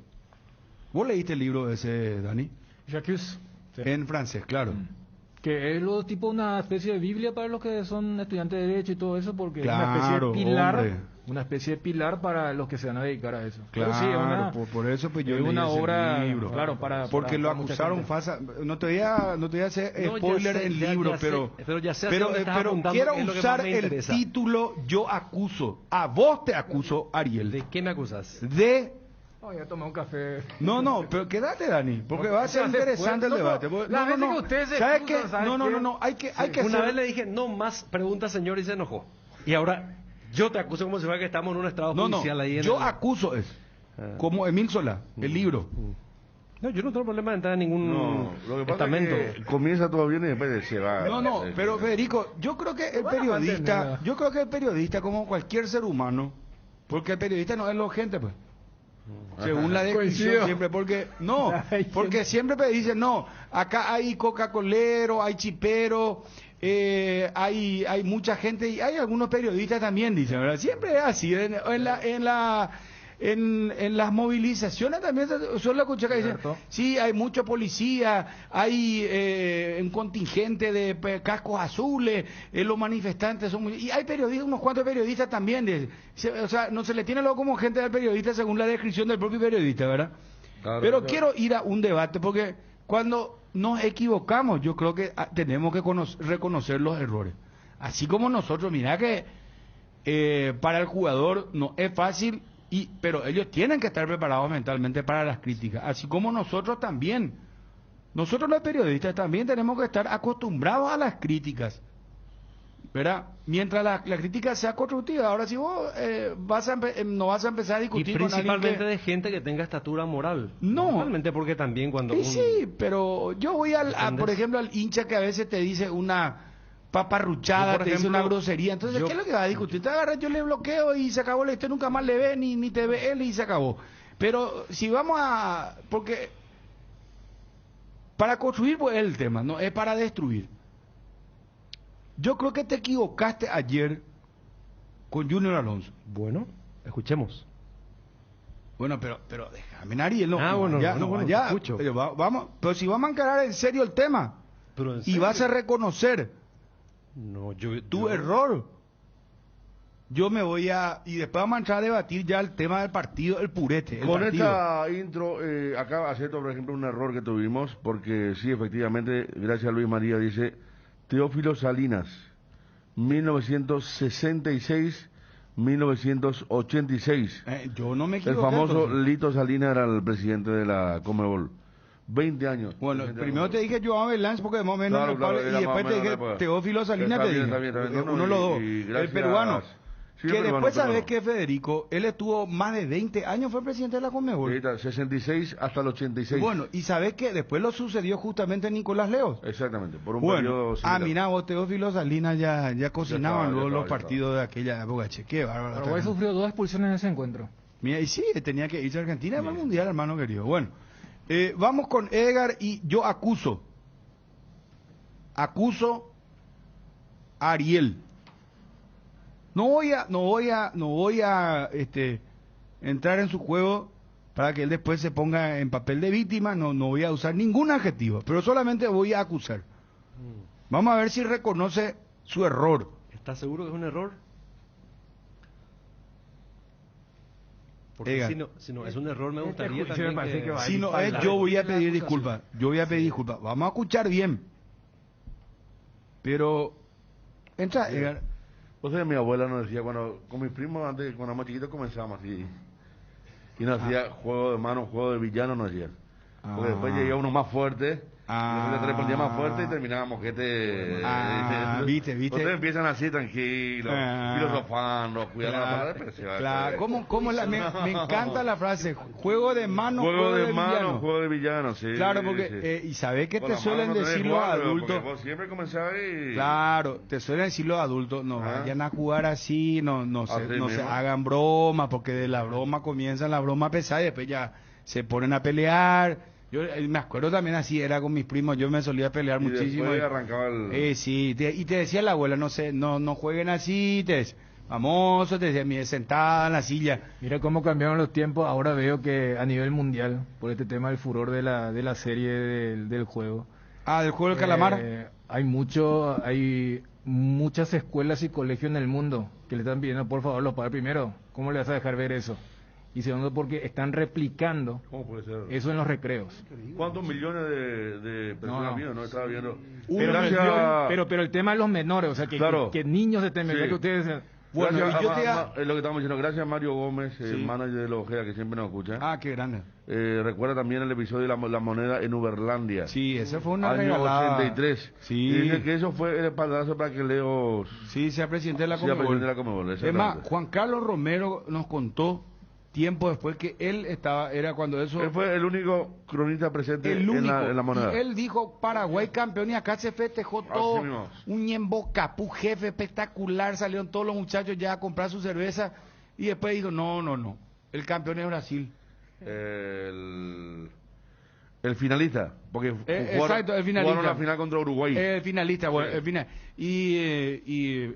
¿Vos leíste el libro ese, Dani? J'accuse. Sí. En francés, claro. Que es tipo una especie de Biblia para los que son estudiantes de Derecho y todo eso, porque claro, es una especie de pilar, hombre. Una especie de pilar para los que se van a dedicar a eso. Claro, sí, por eso pues yo leí una ese obra, libro. Claro, porque lo acusaron falsa. No te voy a hacer spoiler el libro, pero quiero usar el título Yo acuso. A vos te acuso, Ariel. ¿De qué me acusas? Ya tomé un café. No, pero quédate, Dani, porque va a ser interesante el debate. ¿Sabes qué? No, hay que Una vez le dije, no más preguntas, señor, y se enojó. Y ahora yo te acuso como si fuera que estamos en un estado judicial ahí. Yo acuso como Emil Solá, el libro. No, yo no tengo problema de entrar en ningún estamento. Es que comienza todo bien y después se va. No, pero Federico, yo creo que el periodista, como cualquier ser humano, porque el periodista no es la gente, pues. Según la descripción siempre, porque siempre dicen, no, acá hay coca-colero, hay chipero, hay mucha gente y hay algunos periodistas también, dicen, ¿verdad? Siempre es así, en las movilizaciones también suelo escuchar que dicen, sí, hay mucha policía, hay un contingente de cascos azules, los manifestantes son y hay periodistas, unos cuantos periodistas también, o sea, no se le tiene luego como gente del periodista según la descripción del propio periodista, ¿verdad? Pero quiero ir a un debate, porque cuando nos equivocamos, yo creo que tenemos que reconocer los errores. Así como nosotros, mira que para el jugador no es fácil, pero ellos tienen que estar preparados mentalmente para las críticas, así como nosotros también. Nosotros los periodistas también tenemos que estar acostumbrados a las críticas, ¿verdad? Mientras la crítica sea constructiva. Ahora si vos no vas a empezar a discutir y principalmente con de gente que tenga estatura moral. No. Normalmente porque también cuando... Sí, pero yo voy por ejemplo, al hincha que a veces te dice una paparruchada, te dice una grosería. Entonces, ¿qué es lo que va a discutir? Te agarras, yo le bloqueo y se acabó la historia, nunca más le ve, ni te ve él y se acabó. Pero si vamos porque para construir pues es el tema, no es para destruir. Yo creo que te equivocaste ayer con Junior Alonso. Bueno, Escuchemos. Bueno, pero déjame, Ariel, no, bueno, ya, bueno, no, bueno, ya, te escucho. vamos, pero si vamos a encarar en serio el tema, Pero en y serio. vas a reconocer No, tu error, yo me voy a, y después vamos a entrar a debatir ya el tema del partido, el purete, el Con partido. esta intro, acá acepto, por ejemplo, un error que tuvimos, porque sí, efectivamente, gracias a Luis María, dice Teófilo Salinas, 1966-1986. Yo no me El equivoqué. famoso entonces. Lito Salinas era el presidente de la Conmebol. 20 años. Bueno, 20 primero años. te dije Joao Belanz porque más o menos, Claro, el claro, Pablo, era y más después o te menos dije la época. Teófilo Salinas, Está te bien, dije. está bien. No, Uno de los dos. y El gracias peruano. Sí, Que el peruano, después sabes peruano. que Federico, él estuvo más de 20 años, fue presidente de la Conmebol. Sí, está, 66 hasta el 86. Bueno, y sabes que después lo sucedió justamente Nicolás Leos. Exactamente, por un Bueno, periodo similar. mira, vos Teófilo Salinas ya cocinaban Ya luego estaba, los partidos de aquella época. Che, qué bárbaro. Paraguay sufrió 2 expulsiones en ese encuentro. Mira, y sí, tenía que irse a Argentina para el Mundial, hermano querido. Bueno, vamos con Edgar y yo acuso a Ariel. No voy a entrar en su juego para que él después se ponga en papel de víctima, no voy a usar ningún adjetivo, pero solamente voy a acusar. Vamos a ver si reconoce su error. ¿Estás seguro que es un error? Porque Edgar. si no es un error, me gustaría juicio me también parece que va a Si no es, disparar. yo voy a pedir La disculpas. Yo voy a pedir disculpas. Vamos a escuchar bien. Pero entra, Edgar. Vos sabés, mi abuela nos decía, cuando con mis primos, antes, cuando éramos chiquitos, comenzábamos así. Y nos hacía juego de mano, juego de villano, nos hacía. Porque después llegaba uno más fuerte, y nosotros le respondía más fuerte y terminábamos que viste. Ustedes empiezan así, tranquilos, filosofando, cuidando la palabra, pero se va a Claro, caer. ¿cómo me encanta la frase, juego de mano, Juego de mano, villano. juego de villano, sí. Claro, porque, sí. y sabés que Con te las suelen manos no decir tenés los jugar, adultos. porque vos siempre comenzabas y... Claro, te suelen decir los adultos, no vayan a jugar así, no Así se mismo. hagan broma, porque de la broma comienzan la broma pesada y después ya se ponen a pelear. Yo me acuerdo también así, era con mis primos, yo me solía pelear Y muchísimo. después arrancaba el... Sí, y te decía la abuela, no jueguen así, te decía, famoso, te decía, mire, sentada en la silla. Mira cómo cambiaron los tiempos. Ahora veo que a nivel mundial, por este tema del furor de la serie del juego. Del juego del calamar. Hay muchas escuelas y colegios en el mundo que le están pidiendo, por favor, los padres primero, ¿cómo le vas a dejar ver eso? Y segundo, porque están replicando ¿Cómo puede ser? eso en los recreos. ¿Cuántos millones de personas vieron? No estaba viendo. Pero el tema de los menores, o sea, Claro. que niños de temer, Sí. que ustedes... Bueno, Gracias y yo es lo que estamos diciendo. Gracias a Mario Gómez, manager de la Ojeda, que siempre nos escucha. Qué grande. Recuerda también el episodio de la moneda en Uberlandia. Sí, ese fue una año regalada. 83. Sí. Y dice que eso fue el espaldazo para que Leo sea presidente de la sea Conmebol. presidente de la Conmebol. Es más, exactamente. Juan Carlos Romero nos contó tiempo después que él era cuando eso... Él fue el único cronista presente el único. en la moneda. Y él dijo, Paraguay campeón, y acá se festejó todo. mismo. Un Ñembo Capú, jefe espectacular, salieron todos los muchachos ya a comprar su cerveza, y después dijo, no, el campeón es Brasil. El finalista, porque exacto, el finalista. jugaron la final contra Uruguay. El finalista, bueno, Sí. el final. Y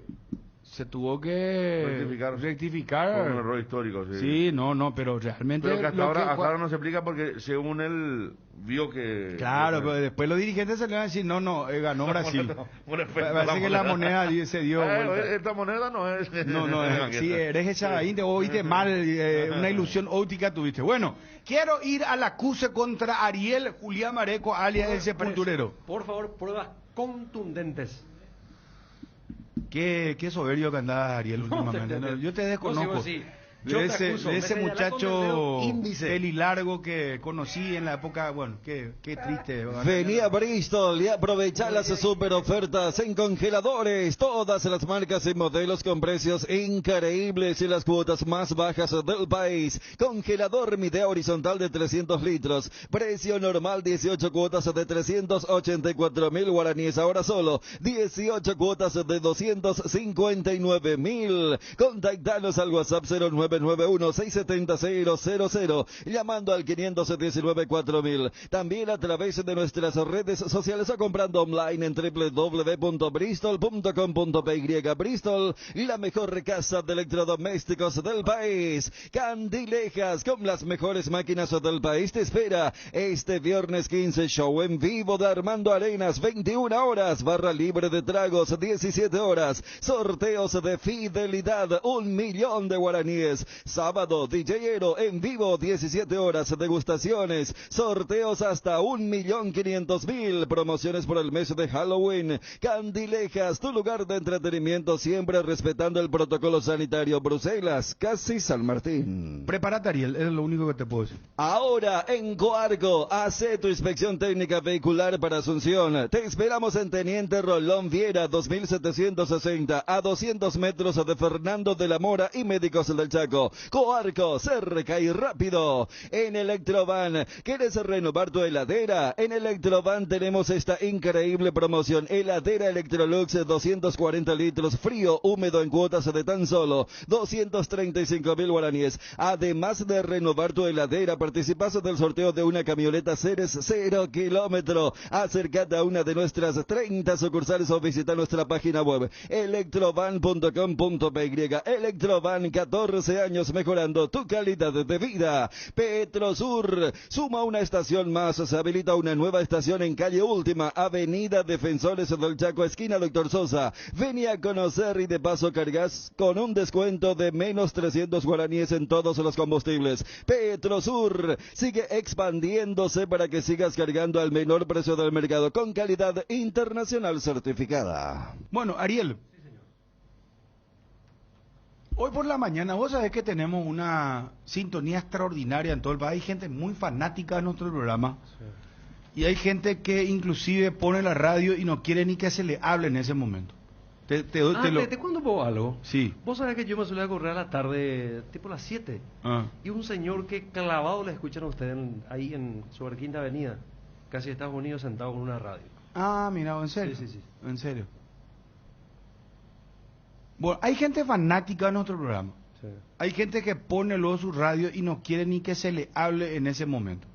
se tuvo que rectificar. Fue un error histórico, sí. Sí, no, pero realmente... Pero que hasta lo ahora no se explica porque según él vio que... Claro, pero después los dirigentes se le van a decir, no, ganó Brasil. Parece que la moneda se dio vuelta. Esta moneda no es... Sí, eres esa o oíste mal, una ilusión óptica tuviste. Bueno, quiero ir al acuse contra Ariel Julián Mareco, alias el Sepulturero. Por favor, pruebas contundentes. Qué soberbio que andaba Ariel últimamente. No, yo te desconozco. De ese muchacho pelilargo que conocí en la época, bueno, qué triste. Vení a Bristol y aprovechá las super ofertas en congeladores. Todas las marcas y modelos con precios increíbles y las cuotas más bajas del país. Congelador Midea horizontal de 300 litros. Precio normal 18 cuotas de 384.000 guaraníes. Ahora solo 18 cuotas de 259.000. Contactanos al WhatsApp 09 0991-670-000, llamando al 519-4000. También a través de nuestras redes sociales o comprando online en www.bristol.com.py. Bristol, la mejor casa de electrodomésticos del país. Candilejas, con las mejores máquinas del país, te espera este viernes 15, show en vivo de Armando Arenas, 21 horas, barra libre de tragos, 17 horas, sorteos de fidelidad, 1 millón de guaraníes. Sábado, DJ Ero en vivo, 17 horas, degustaciones, sorteos hasta 1.500.000, promociones por el mes de Halloween. Candilejas, tu lugar de entretenimiento, siempre respetando el protocolo sanitario. Bruselas, casi San Martín. Prepárate, Ariel, es lo único que te puedo decir. Ahora en Coarco, hace tu inspección técnica vehicular para Asunción. Te esperamos en Teniente Rolón Viera, 2760, a 200 metros de Fernando de la Mora y Médicos del Chaco. Coarco, cerca y rápido. En Electrovan, ¿quieres renovar tu heladera? En Electrovan tenemos esta increíble promoción. Heladera Electrolux, 240 litros, frío, húmedo, en cuotas de tan solo 235.000 guaraníes. Además de renovar tu heladera, participas del sorteo de una camioneta Ceres 0 kilómetro. Acércate a una de nuestras 30 sucursales o visita nuestra página web electrovan.com.py. Electrovan, 14 años mejorando tu calidad de vida. Petrosur, suma una estación más. Se habilita una nueva estación en calle Última, avenida Defensores del Chaco, esquina Doctor Sosa. Vení a conocer y de paso cargas con un descuento de menos 300 guaraníes en todos los combustibles. Petrosur sigue expandiéndose para que sigas cargando al menor precio del mercado, con calidad internacional certificada. Bueno, Ariel, hoy por la mañana vos sabés que tenemos una sintonía extraordinaria en todo el país. Hay gente muy fanática de nuestro programa. Sí. Y hay gente que inclusive pone la radio y no quiere ni que se le hable en ese momento. ¿Te cuento vos algo? Sí. Vos sabés que yo me suelo correr a la tarde, tipo las 7. Y un señor que clavado le escuchan a ustedes ahí sobre Quinta Avenida, casi Estados Unidos, sentado con una radio. Ah, mira, ¿en serio? Sí. ¿En serio? Bueno, hay gente fanática de nuestro programa. Sí. Hay gente que pone luego su radio y no quiere ni que se le hable en ese momento.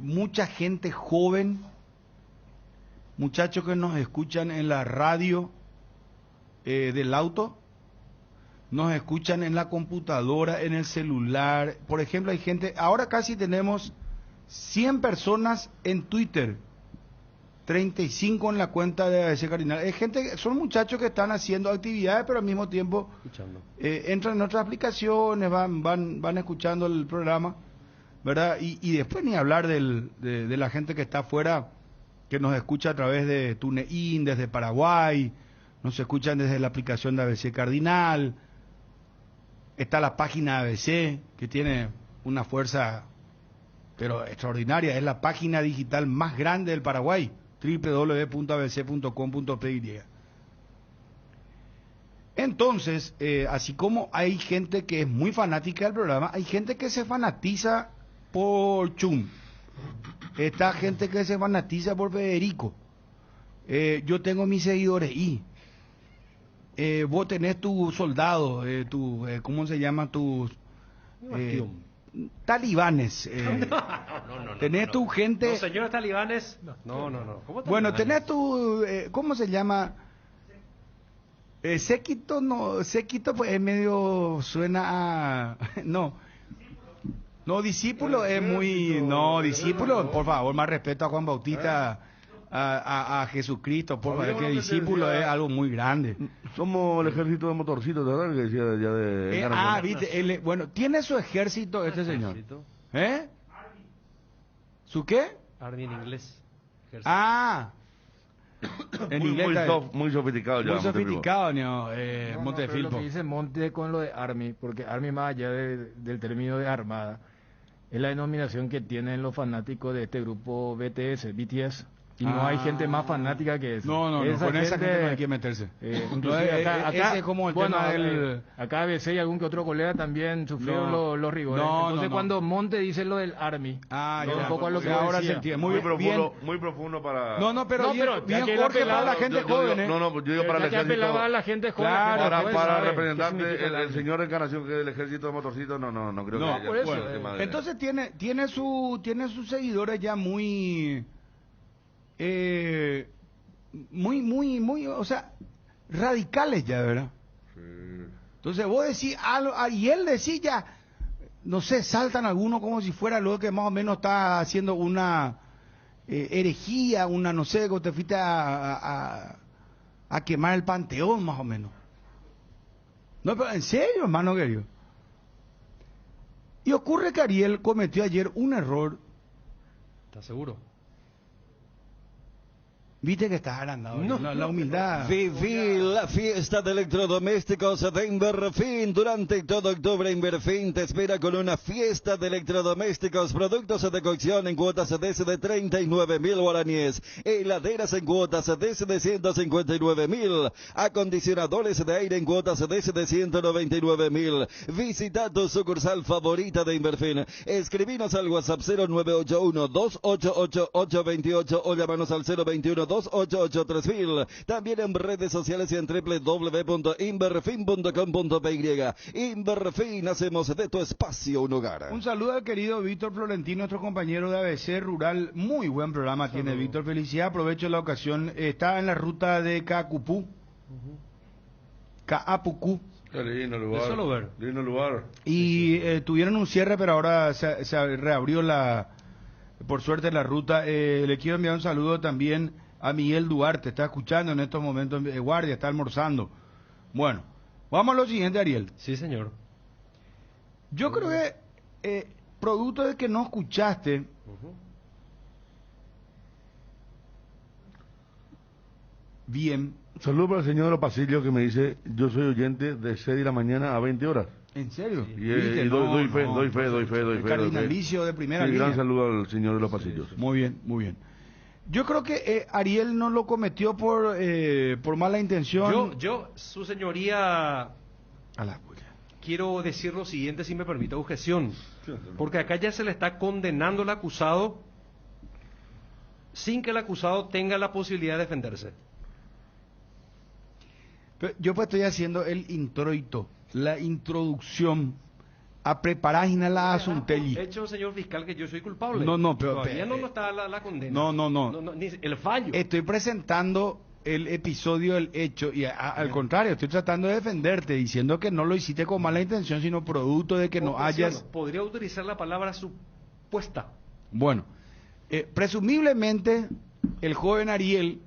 Mucha gente joven, muchachos que nos escuchan en la radio del auto, nos escuchan en la computadora, en el celular. Por ejemplo, hay gente, ahora casi tenemos 100 personas en Twitter, 35 en la cuenta de ABC Cardinal. Es gente, son muchachos que están haciendo actividades, pero al mismo tiempo entran en otras aplicaciones, van escuchando el programa, ¿verdad? Y después ni hablar de la gente que está afuera, que nos escucha a través de TuneIn, desde Paraguay, nos escuchan desde la aplicación de ABC Cardinal. Está la página de ABC, que tiene una fuerza pero extraordinaria. Es la página digital más grande del Paraguay, www.abc.com.py. Entonces, así como hay gente que es muy fanática del programa, hay gente que se fanatiza por Chum. Esta gente que se fanatiza por Federico. Yo tengo mis seguidores y vos tenés tus soldados, ¿cómo se llama? Tus talibanes. Tenés tu gente. No, señores talibanes. No. Bueno, tenés tu, ¿cómo se llama? Séquito, no, séquito pues es medio, suena a, no, discípulo es muy, no, discípulo, por favor, más respeto a Juan Bautista, a Jesucristo, por favor, que discípulo es algo muy grande. Somos el ejército de motorcitos, ¿verdad? Que decía ya de viste, bueno, tiene su ejército este señor. ¿Su qué? Army en inglés. Ejército. En inglés muy sofisticado ya. Muy sofisticado, Montefilpo. Lo que dice Monte con lo de Army, porque Army, más allá del término de armada, es la denominación que tienen los fanáticos de este grupo BTS. Y no hay gente más fanática que eso. No, con esa gente no hay que meterse. Inclusive acá, ese es como el tema del... acá a veces y algún que otro colega también sufrieron los rigores. Entonces cuando Monte dice lo del Army, un poco a lo que ahora decía. se entiende. Muy profundo para... Pero bien Jorge para la gente joven. Yo digo para el ejército. Apelaba a la gente joven. Para representante, el señor Encarnación, que es del ejército de motorcito, no creo que haya. Por eso, entonces tiene sus seguidores ya muy, o sea, radicales ya, ¿verdad? Sí. Entonces vos decís algo, y él decís ya, no sé, saltan algunos como si fuera lo que más o menos está haciendo una herejía, no sé, que te fuiste a quemar el panteón más o menos. No, pero en serio, hermano querido. Y ocurre que Ariel cometió ayer un error. ¿Estás seguro? Viste que estás agrandado. La humildad. Viví la fiesta de electrodomésticos de Inverfin. Durante todo octubre, Inverfin te espera con una fiesta de electrodomésticos. Productos de cocción en cuotas desde 39.000 guaraníes. Heladeras en cuotas desde 159.000. Acondicionadores de aire en cuotas desde 199.000. Visita tu sucursal favorita de Inverfin. Escribinos al WhatsApp 0981-288828 o llamanos al 021-288-3000. También en redes sociales y en www.inverfin.com.py. Inverfin, hacemos de tu espacio un hogar. Un saludo al querido Víctor Florentino, nuestro compañero de ABC Rural. Muy buen programa tiene Víctor. Felicidad, aprovecho la ocasión. Está en la ruta de Caacupú. Caapucú. Qué lindo lugar. Lindo lugar. Y tuvieron un cierre, pero ahora se reabrió por suerte la ruta. Le quiero enviar un saludo también a Miguel Duarte, está escuchando en estos momentos de guardia, está almorzando. Bueno, vamos a lo siguiente, Ariel. Sí, señor. Yo creo que, producto de que no escuchaste, bien. Saludos para el señor de los pasillos que me dice, yo soy oyente de 6 de la mañana a 20 horas. ¿En serio? Y doy fe. El cardinalicio de primera línea. Gran saludo al señor de los pasillos. Muy bien. Yo creo que Ariel no lo cometió por mala intención. Yo, su señoría, quiero decir lo siguiente, si me permite objeción, porque acá ya se le está condenando al acusado sin que el acusado tenga la posibilidad de defenderse. Pero yo pues estoy haciendo el introito, la introducción a preparar la asuntelli. Hecho, señor fiscal, que yo soy culpable. Pero todavía no está la condena. No, ni el fallo. Estoy presentando el episodio del hecho y al contrario, estoy tratando de defenderte diciendo que no lo hiciste con mala intención, sino producto de que no hayas... Podría utilizar la palabra supuesta. Bueno, presumiblemente el joven Ariel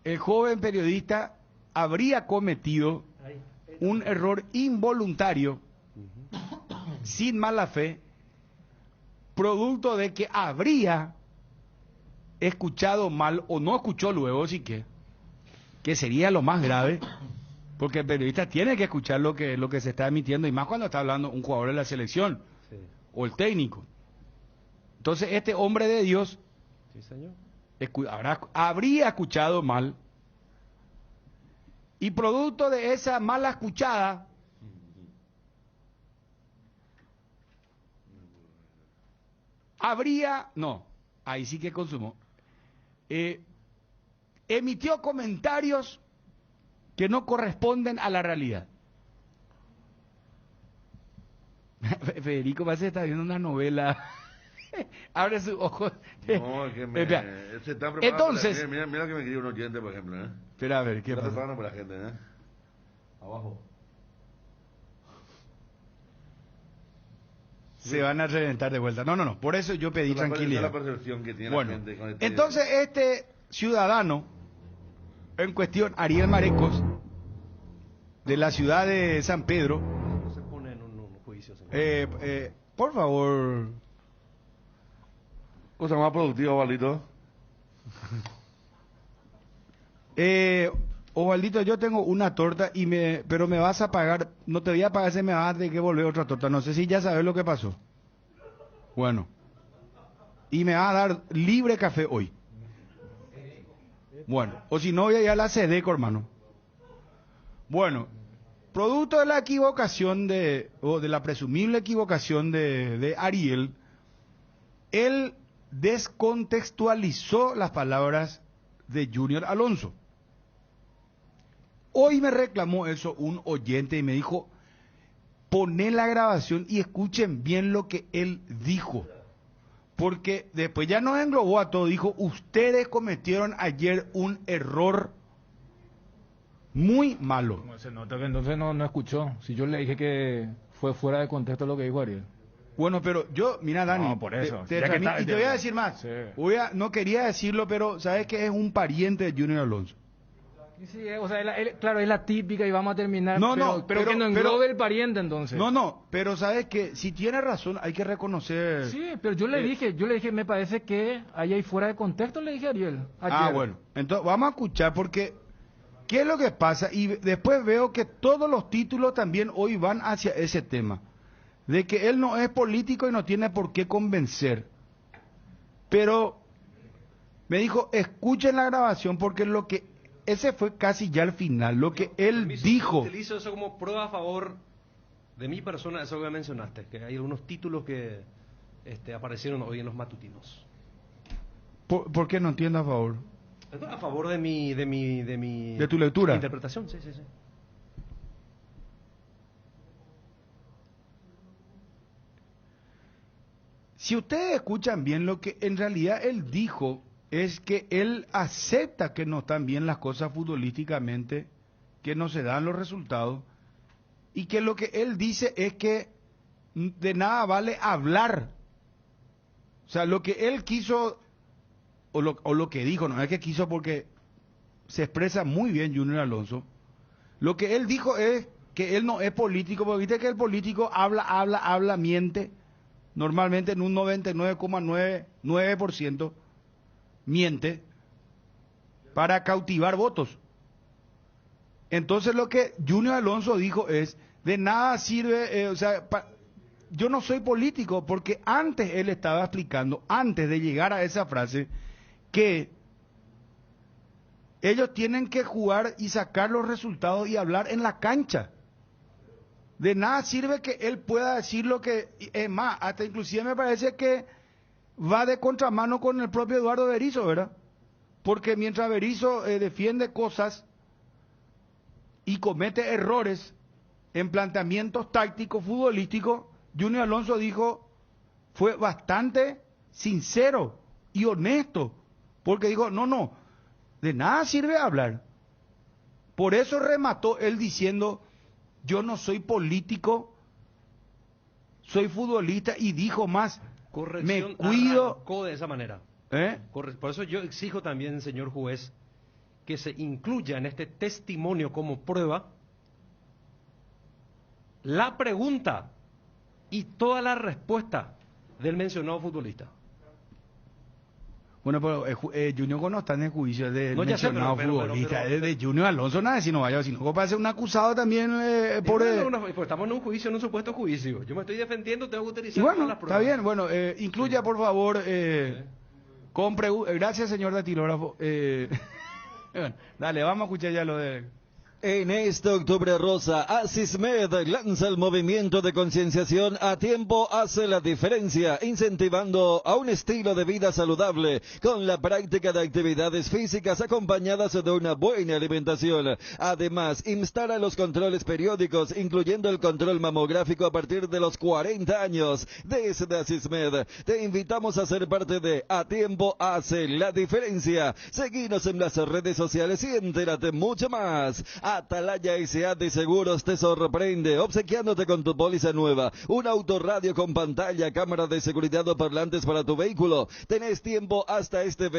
el joven periodista habría cometido un error involuntario, sin mala fe, producto de que habría escuchado mal o no escuchó luego, sí que sería lo más grave, porque el periodista tiene que escuchar lo que se está emitiendo, y más cuando está hablando un jugador de la selección, o el técnico. Entonces este hombre de Dios, sí, señor, habría escuchado mal, y producto de esa mala escuchada ahí sí que consumó, emitió comentarios que no corresponden a la realidad. Federico parece que está viendo una novela. Abre sus ojos. No, es que se están preparando. Entonces, mira que me escribe un oyente, por ejemplo. Espera, a ver, ¿qué pasa? pasa? Está preparando por la gente, abajo. Se van a reventar de vuelta. No, por eso yo pedí tranquilidad. La percepción que tiene bueno, la gente con entonces este ciudadano en cuestión, Ariel Marecos, de la ciudad de San Pedro, no se pone en un juicio, señor. Por favor. Cosa más productiva, Valito. Osvaldito, yo tengo una torta pero me vas a pagar, no te voy a pagar, se me va a tener que volver otra torta. No sé si ya sabes lo que pasó. Bueno. Y me vas a dar libre café hoy. Bueno, o si no voy a ir a la Sedeco, hermano. Bueno, producto de la equivocación o de la presumible equivocación de Ariel, él descontextualizó las palabras de Junior Alonso. Hoy me reclamó eso un oyente y me dijo, poné la grabación y escuchen bien lo que él dijo. Porque después ya nos englobó a todo, dijo, ustedes cometieron ayer un error muy malo. Como se nota que entonces no escuchó. Si yo le dije que fue fuera de contexto lo que dijo Ariel. Bueno, pero yo, mira Dani, No, por eso. y te voy a decir más. Sí. No quería decirlo, pero sabes que es un pariente de Junior Alonso. Sí, o sea, claro, es la típica y vamos a terminar. Pero que no englobe el pariente entonces. No, pero sabes que si tiene razón hay que reconocer. Sí, pero yo le dije, me parece que ahí fuera de contexto, le dije a Ariel. Ayer. Bueno, entonces vamos a escuchar porque ¿qué es lo que pasa? Y después veo que todos los títulos también hoy van hacia ese tema, de que él no es político y no tiene por qué convencer. Pero me dijo, escuchen la grabación porque ese fue casi ya el final, lo que él dijo. Utilizo eso como prueba a favor de mi persona, eso que mencionaste, que hay algunos títulos que aparecieron hoy en los matutinos. ¿Por qué no entiendo a favor? A favor de mi ¿De tu lectura? Interpretación, sí. Si ustedes escuchan bien, lo que en realidad él dijo es que él acepta que no están bien las cosas futbolísticamente, que no se dan los resultados, y que lo que él dice es que de nada vale hablar. O sea, lo que él quiso, o lo que dijo, no es que quiso porque se expresa muy bien Junior Alonso, lo que él dijo es que él no es político, porque viste que el político habla, miente, normalmente en un 99,99% miente para cautivar votos. Entonces lo que Junior Alonso dijo es, de nada sirve, yo no soy político, porque antes él estaba explicando, antes de llegar a esa frase, que ellos tienen que jugar y sacar los resultados y hablar en la cancha. De nada sirve que él pueda decir lo que, es más, hasta inclusive me parece que va de contramano con el propio Eduardo Berizzo, ¿verdad? Porque mientras Berizzo defiende cosas y comete errores en planteamientos tácticos, futbolísticos, Junior Alonso fue bastante sincero y honesto, porque dijo, no, de nada sirve hablar. Por eso remató él diciendo, yo no soy político, soy futbolista, y dijo más, Corrección, me cuido. Arrancó de esa manera. Por eso yo exijo también, señor juez, que se incluya en este testimonio como prueba la pregunta y toda la respuesta del mencionado futbolista. Bueno, pero Junior no está en el juicio del No, ya sé, mencionado futbolista, es de Junior Alonso, nada, si no vaya, si no puede ser un acusado también por... Pues estamos en un juicio, en un supuesto juicio. Yo me estoy defendiendo, tengo que utilizar y bueno, todas las pruebas. Está bien, bueno, incluya por favor, gracias señor datilógrafo. Bueno, dale, vamos a escuchar ya lo de... En este octubre rosa, Asismed lanza el movimiento de concienciación A Tiempo Hace la Diferencia, incentivando a un estilo de vida saludable con la práctica de actividades físicas acompañadas de una buena alimentación. Además, instala los controles periódicos, incluyendo el control mamográfico a partir de los 40 años. Desde Asismed, te invitamos a ser parte de A Tiempo Hace la Diferencia. Seguinos en las redes sociales y entérate mucho más. Atalaya S.A. de Seguros te sorprende, obsequiándote con tu póliza nueva, un autorradio con pantalla, cámara de seguridad o parlantes para tu vehículo. Tenés tiempo hasta este